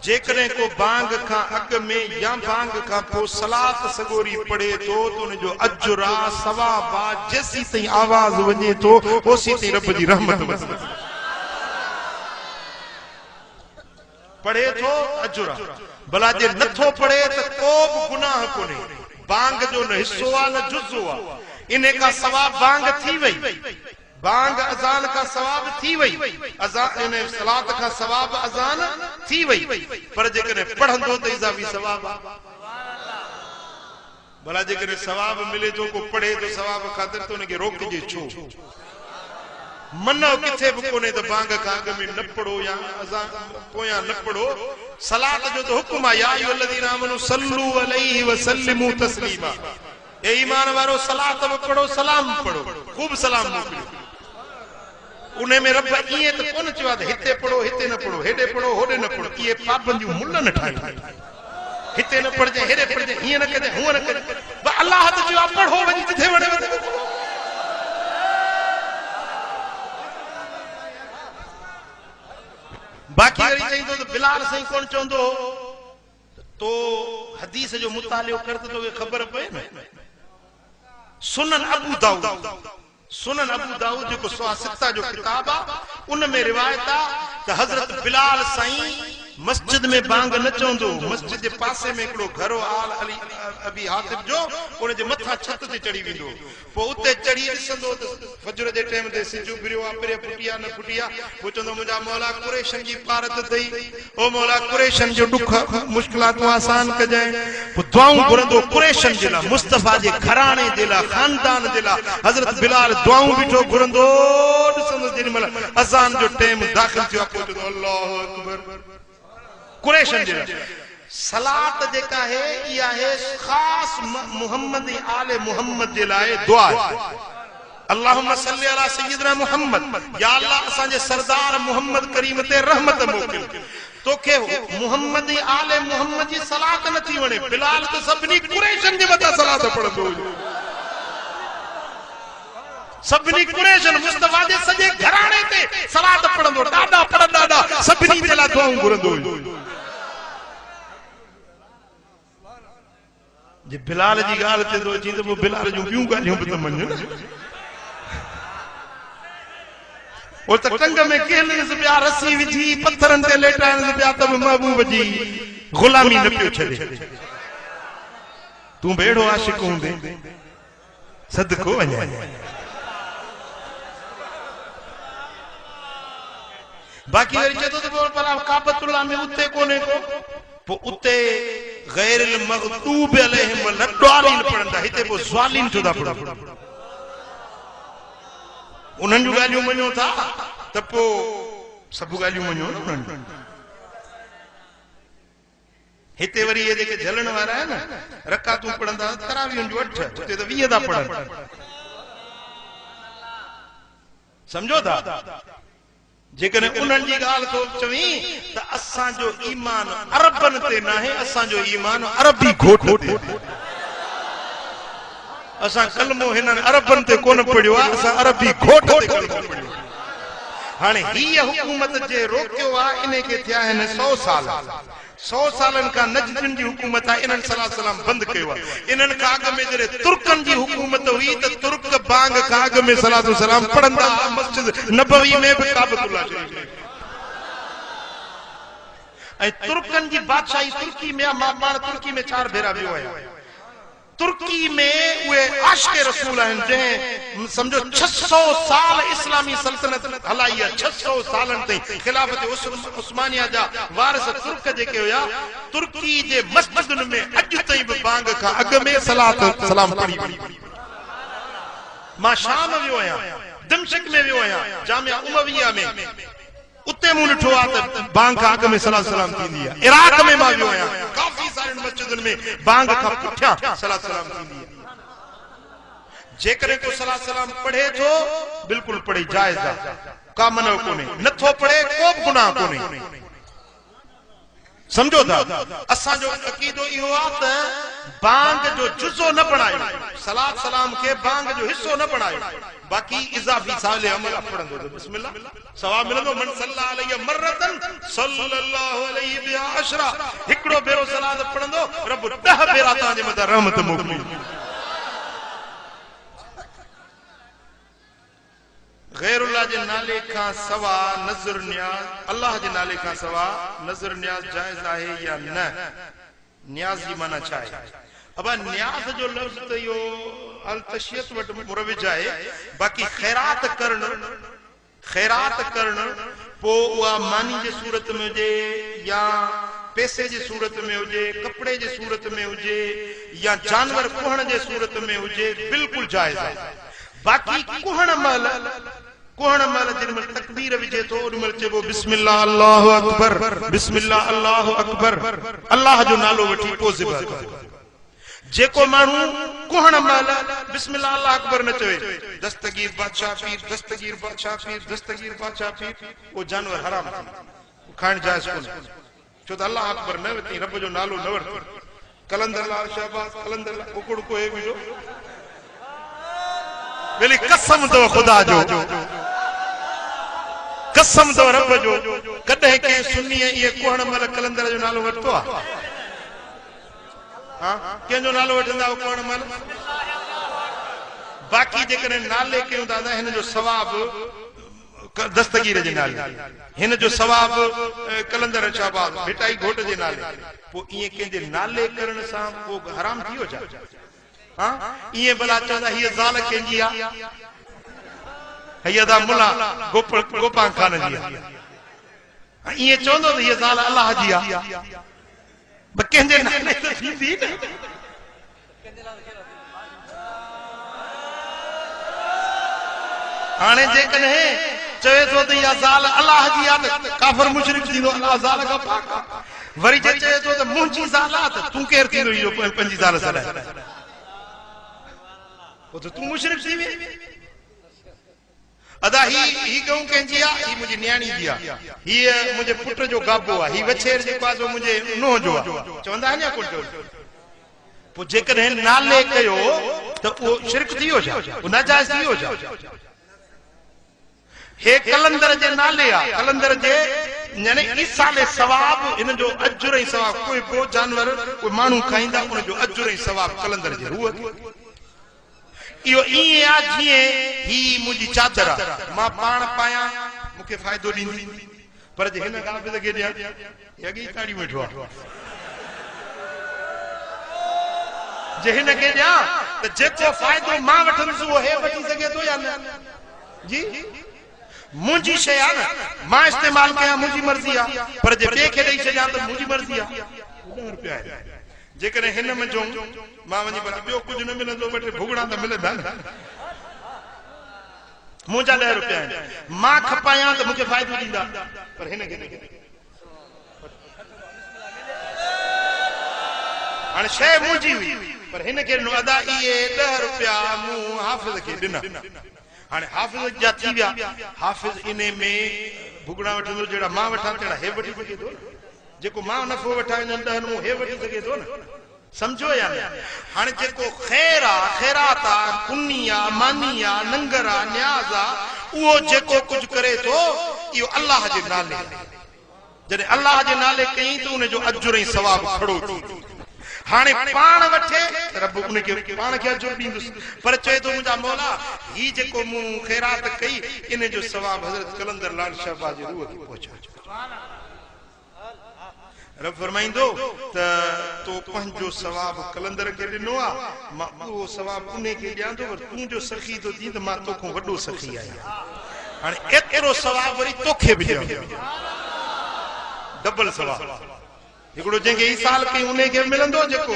जेकॾहिं को बांग का अग में या बांग का पो सलात सगोरी पढ़े तो उनजो अजुरा सवाबा जेसी ताईं आवाज वञे तो ओसी ताईं रब जी रहमत वसे। पढ़े तो अजुरा, भला जे नथो पढ़े तो को भी गुनाह कोने। बांग जो न हिस्सो आ न जुज़ो आ, इने का सवाब बांग थी वई। बांग अजान का सवाब थी वई, अजान इने सलात का सवाब अजान थी वई। पर जेकॾहिं पढ़ंदो त इजाफी सवाब आ। भला जेकॾहिं सवाब मिले तो को पढ़े तो सवाब खातिर तो उनके रोकजे छो। मनो किथे भी कोने तो बांग का अग में न पढ़ो या अजान पोया न पढ़ो। सलात जो तो हुक्म आ, या अय्युहल्लज़ीना आमनू सल्लू अलैहि व सल्लिमू तस्लीमा। ए ईमान वारो सलात में पढ़ो, सलाम पढ़ो, खूब सलाम मोकिलियो। उन्हें में रब इए तो कोन चवा हिते पढ़ो हिते न पढ़ो, हेडे पढ़ो होडे न पढ़ो। ये पाबंदियूं मुल्ल न ठाही। हिते न पढ़जे हेडे पढ़जे, हिए न कजे हुए न कजे। अल्लाह तो चवा पढ़ो वञी जिथे वणे। बाकी अगर चाहिए तो बिलाल सही कौन चौंदो तो हदीस जो मुतालियो करते तो ये खबर पे न। सुनन अबू दाऊद जो सित्ता जो किताब आ उन में रिवायत आ कि हजरत बिलाल साईं मस्जिद में बांग न चौंदो। मस्जिद के पासे में एकड़ो घर आल अली अबी हातिब जो उन जे मथा छत ते चढ़ी विंदो। पो उते चढ़ी दिसंदो त फजर जे टाइम ते सिजु बिरियो आ, पिरे फुटिया न फुटिया। पो चंदो मुंजा मौला कुरैशन जी पारत थई, ओ मौला कुरैशन जो दुख मुश्किलातूं आसान कजाए। पो दुआऊं घुरंदो कुरैशन जे ला, मुस्तफा जे घराणे जे ला, खानदान जे ला। हजरत बिलाल दुआऊं बिठो घुरंदो दिसंदो। जेडी मल अज़ान जो टाइम दाखिल थियो पो चंदो अल्लाहु अकबर। कुरैशन जे सलात जेका है या है खास मोहम्मद आले मोहम्मद जे लाए दुआ है। अल्लाहुम्मा सल्ली अला सय्यिदना मोहम्मद। या अल्लाह असांजे सरदार मोहम्मद करीम ते रहमत मोकिल। तोखे मोहम्मद आले मोहम्मद जी सलात न थी वणे। बिलाल तो सभनी कुरैशन जे मथा सलात पढ़ंदो हुयो। सभनी कुरैशन मुस्तफा जे सजे घराणे ते सलात पढ़ंदो। ॾाढा पढ़ ॾाढा सभनी जे ला दुआऊं घुरंदो हुयो। जे बिलाल जी गाल ते तो जी तो बिलाल जो बियूं गालियों भी तो मन्नो ना। और त टंग में केले से प्यार रस्सी विझी पत्थरन ते लेटान से प्यार तब महबूब जी गुलामी न पियो छड़े। तू बेड़ो आशिक हूंदे सदको वञे। बाकी वरी चतो तो भला काबतुल्लाह में उते कोने को पो उते गैरिल मग़दूब अलैहिम लड्डालीन पढ़ंदा। हिते पो ज़ालिम जो दा पढ़ो। उन्हनि जो गालियूं मञो था त पो सब गालियूं मञो न उन्हनि। हिते वरी ये जेके झलण वारा है न रकातूं पढ़ंदा तरावीह जो 8 उते त 20 दा पढ़न। समझो था। जेकॾहिं उन्हनि जी ॻाल्हि तो चवी त असां जो ईमान अरबन ते न आहे, असां जो ईमान अरबी घोट ते। असां कलमो हिननि अरबन ते कोन पढ़ियो आहे, असां अरबी घोट ते कलमो पढ़ियो। हाणे हीअ हुकूमत जे रोकियो आहे इन के थिया आहिनि 100 साल। 100 सालन का नजदीन जी हुकूमत आहे इन्हनि सल्लल्लाहु अलैहि वसल्लम बंद कयो आहे। इन्हनि का अॻ में जॾहिं तुर्कन जी हुकूमत हुई त तुर्क बांग का अॻ में सल्लल्लाहु अलैहि वसल्लम पढ़ंदा मस्जिद नबवी में भी काबतुल्लाह शरीफ में। ऐं तुर्कन जी बादशाही तुर्की में मां तुर्की में 4 भेरा वियो आहियां। तुर्की में वे आशिक़ रसूल आहिनि जंहिं समझो 600 साल इस्लामी सल्तनत हलाई है। 600 सालन ताईं खिलाफत उस्मानिया जा वारिस तुर्क जेके हुया तुर्की जे मस्जिदुनि में अॼु ताईं बि बांग खां अॻ में सलात सलाम पढ़ी। मां शाम वियो आहियां, दमिश्क में वियो आहियां, जामिया उमविया में उते मूं ॾिठो आहे त बांग खां अॻ में सलात सलाम थींदी आहे। इराक में मां वियो आहियां, काफ़ी सारी मस्जिदुनि में बांग खां पुठियां सलात सलाम थींदी आहे। जेकॾहिं को सलात सलाम पढ़े थो बिल्कुल पढ़े जायज़ आहे, का मनो कोन्हे। नथो पढ़े को बि गुनाह कोन्हे। समझो था असा जो अकीदो इहो आ त बांग जो जुज़ो न बणायो, सलात सलाम के बांग जो हिस्सो न बणायो, बाकी इजाफी साले अमल पढ़ंदो तो बिस्मिल्लाह सवाब मिलंदो। मन सल्ला अलैहि मर्रतन सल्लल्लाहु अलैहि बिअशरा, हिकड़ो भेरो सलात पढ़ंदो रब 10 भेरा ता जे मथा रहमत मोकली। गैरुल्लाह जे नाले का सवा नजर न्याज, अल्लाह जे नाले का सवा नजर न्याज जायज आहे या न? न्याज जी माना छा आहे? अब न्याज जो लफ्ज तो यो अल तशियत वट मुरविज आहे, बाकी खैरात करण पो उहा मानी जे सूरत में हुजे या पैसे जे सूरत में हुजे, कपड़े जे सूरत में हुजे या जानवर कुहण जे सूरत में हुजे, बिल्कुल जायज आहे। बाकी कुहण मल जिनमें तकबीर विजे तो उनमें चेबो बिस्मिल्लाह अल्लाहु अकबर, बिस्मिल्लाह अल्लाहु अकबर, अल्लाह जो नालो वठी पो ज़िबा। जेको मानू कुहण मल बिस्मिल्लाह अल्लाह अकबर न चवे, दस्तगीर बादशाह पीर, दस्तगीर बादशाह पीर, दस्तगीर बादशाह पीर, वो जानवर हराम थी, खाण जायज कोन। छो त अल्लाह अकबर न वठी, रब जो नालो न वठी। कलंदर लाल शहबाज, कलंदर लाल कुकड़ को है बिजो वेली कसम तो खुदा जो, कसम तो रब जो, कदे के सुन्नी ये कोहण मल कलंदर जो नालो वठतो आ? हां के जो नालो वठंदा कोहण मल? बाकी जेकरे नाले के दादा हिन जो सवाब दस्तगीर जे नाले, हिन जो सवाब कलंदर शहबाज भिटाई घोट जे नाले, पो इए के जे नाले करण सा वो हराम थियो जा? हां ये भला चंदा ही ज़ाल केंजी आ, हैदा मुला गोपाल खान जी आ, ये चोंदो त ये ज़ाल अल्लाह जी आ, बकेंजे नाले त थींदी न। हाणे जेकॾहिं चवे थो त इहा ज़ाल अल्लाह जी आ त काफ़िर मुशरिक थींदो, अल्लाह ज़ाल खां पाक आ। वरी जे चवे थो त मुंहिंजी ज़ाल आ त तूं केर थींदो इहो पंहिंजी ज़ाल सॾाए? वो तो तू मुशरिक थी वे। अदा ही कहूं कंजी आ, ही मुझे न्याणी दिया, ही मुझे पुट जो गाबो आ, ही वछेर जे पासो मुझे नो जो आ, चवंदा न्या कोन जो। पो जेकॾहिं नाले कयो त वो शिरक थी हो जा, वो नाजायज थी हो जा। हे कलंदर जे नाले आ, कलंदर जे यानी ईसाले सवाब, इन जो अजर ही सवाब, कोई बो जानवर कोई मानू खाइंदा उन जो अजर ही सवाब कलंदर जे रूह। इहो इए आ जिए ही मुजी चादर मां पाण पाया मुके फायदो दींदी, पर जे हिन गाफिल के दिया यगी काडी बैठो आ, जे हिन के दिया त जेको फायदो मां वठंदुसि वो हे वठी सके तो या न? जी मुजी शय आ न, मां इस्तेमाल कया मुजी मर्जी आ, पर जे बे के दई छया त मुजी मर्जी आ। 10 रुपया है जेकॾहिं हिन में जो मां वञी भला ॿियो कुझु न मिलंदो, ॿ टे भुगड़ा त मिलंदा न, मुंहिंजा 10 रुपया आहिनि, मां खपायां त मूंखे फ़ाइदो ॾींदा, पर हिन खे हाणे शइ मुंहिंजी हुई, पर हिन खे अदा इहे 10 रुपया मूं हाफ़िज़ खे ॾिना। हाणे हाफ़िज़ जा थी विया, हाफ़िज़ इन में भुगड़ा वठंदो जहिड़ा मां वठां तहिड़ा हे वठी सघे थो, जेको मां नफ़ो वठां हिननि 10 मूं हे वठी सघे थो न। समझो या न? हाणे जेको खैर आ, खैरात आ, पुनी आ, मानी आ, नंगर आ, न्याज़ आ, उहो जेको कुछ करे थो इहो अल्लाह जे नाले, जॾहिं अल्लाह जे नाले कई त उन जो अजर ऐं सवाब खड़ो थी। हाणे पाण वठे रब उनखे पाण खे अजर ॾींदुसि, पर चए थो मुंहिंजा मौला ही जेको मूं खैरात कई इन जो सवाब हज़रत कलंदर लाल शहबाज जे रूह खे पहुचाए। रब फरमाइंदो त तो पंहिंजो सवाब कलंदर के ॾिनो आ, मां उहो सवाब उन्हे खे ॾियां थो, पर तूं जो सखी तो थी त मां तोखां वॾो सखी आहियां। हाणे एतिरो सवाब वरी तोखे बि ॾियां, डबल सवाब। हिकिड़ो जंहिंखे ई साल कई उन्हे खे मिलंदो, जेको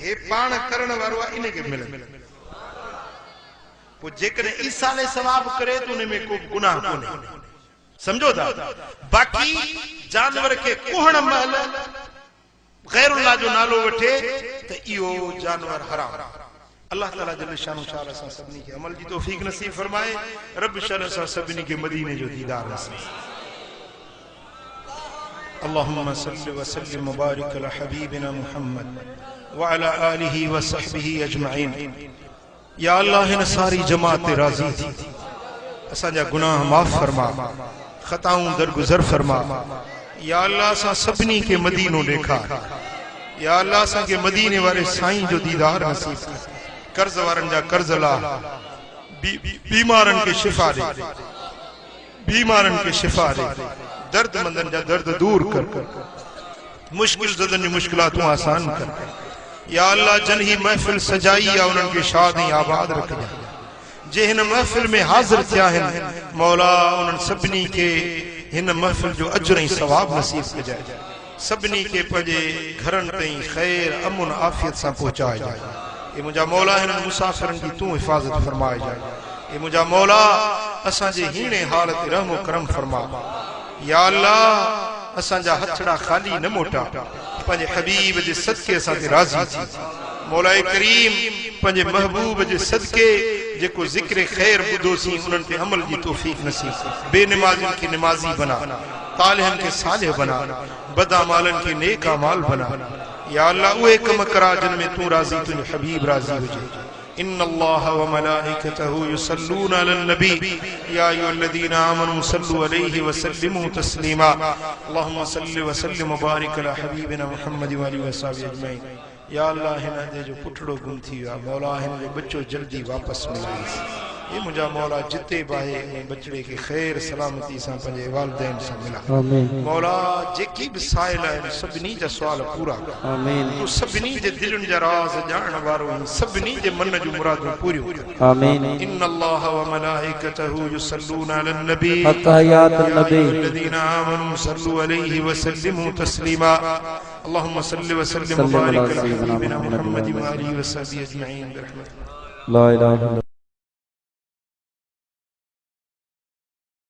हे पाण करण वारो आहे इन खे मिलंदो। पोइ जेकॾहिं ई साल सवाब करे त उन में को गुनाह कोन्हे, समझो था। बाकी जानवर के कुहण महल गैरुल्लाह जो नालो वठे त इहो जानवर हराम। अल्लाह ताला जल शानो शाल असां सभिनी खे अमल जी तौफीक नसीब फरमाए। रब शर असां सभिनी खे मदीने जो दीदार नसीब। अल्लाहुम्मा सल्लि व सल्लिम मुबारिक अला हबीबिना मुहम्मद व अला आलिहि व सहबिहि अजमईन। या अल्लाह हिन सारी जमात राज़ी थी, असांजा गुनाह माफ़ फरमा, खताऊं दरगुजर फरमा। या अल्लाह असां सभिनी के मदीनो ॾेखार। या अल्लाह असांखे मदीने वारे साईं जो दीदार नसीब कर। कर्ज वारनि जा कर्ज ला, बीमारनि खे शिफ़ा ॾे, बीमारनि खे शिफ़ा ॾे, दर्दमंदनि जा दर्द दूर कर, मुश्किल ज़दनि जी मुश्किलातूं आसान कर। या अल्लाह जन ही महफिल सजाई आहे उन्हनि खे शाद ऐं आबाद रखिजां। जे हिन महफिल में हाज़िर थिया आहिनि मौला उन्हनि सभिनी खे हिन महफिल जो अजर ऐं सवाब नसीब कजाए। सभिनी खे पंहिंजे घरनि ताईं ख़ैर अमुन आफ़ियत सां पहुचाए जाए। ये मुंहिंजा मौला हिननि मुसाफ़िरनि जी तूं हिफ़ाज़त फरमाए जाए। ये मुंहिंजा मौला असांजे हीणे हाल ते रहम करम फरमा। या अल्लाह असांजा हथड़ा खाली न मोटा, पंहिंजे हबीब जे सदके असां ते राज़ी थी। मौलाए करीम पंहिंजे महबूब जे सदके जेको ज़िक्र ख़ैर ॿुधोसीं उन्हनि ते अमल जी तौफ़ीक़ नसीब। बेनमाज़िन खे नमाज़ी बना, तालिहन के सालिह बना, बदामालन के नेक अमाल बना। या अल्लाह उहे कम करा जिन में तू राज़ी, तुझे हबीब राज़ी हुजे। इन्नल्लाह व मलाइकतहु युसल्लूना अलन नबी या अय्युहल्लज़ीना आमनू सल्लु अलैहि व सल्लिमू तस्लीमा। अल्लाहुम्मा सल्लि व सल्लिम व बारिक अला हबीबिना मुहम्मद व आलिहि व सहाबिहि अजमईन। या अल्लाह हिन दे जो पुठड़ो गुम थी वियो, मौला हिन जो बच्चो जल्दी वापस मिलाइस। ये मुंहिंजा मौला जिते बाहे उन बचड़े के ख़ैर सलामती सां पंहिंजे वालिदैन सां मिला। मौला जेकी भी साइल आहिनि सभिनी जा सुवाल पूरा कर। तू सभिनी जे दिलनि जा राज़ ॼाणण वारो आहीं, सभिनी जे मन जूं मुरादूं पूरियूं कर। इन्नल्लाह व मलाइकतहु युसल्लूना अलन नबी या अय्युहल्लज़ीना आमनू सल्लु अलैहि व सल्लिमू तस्लीमा। अल्लाहुम्मा सल्लि व सल्लिम व बारिक अला हबीबिना मुहम्मद व आलिहि व सहबिहि अजमईन बिरहमतिक। ला इलाहा इल्लल्लाह।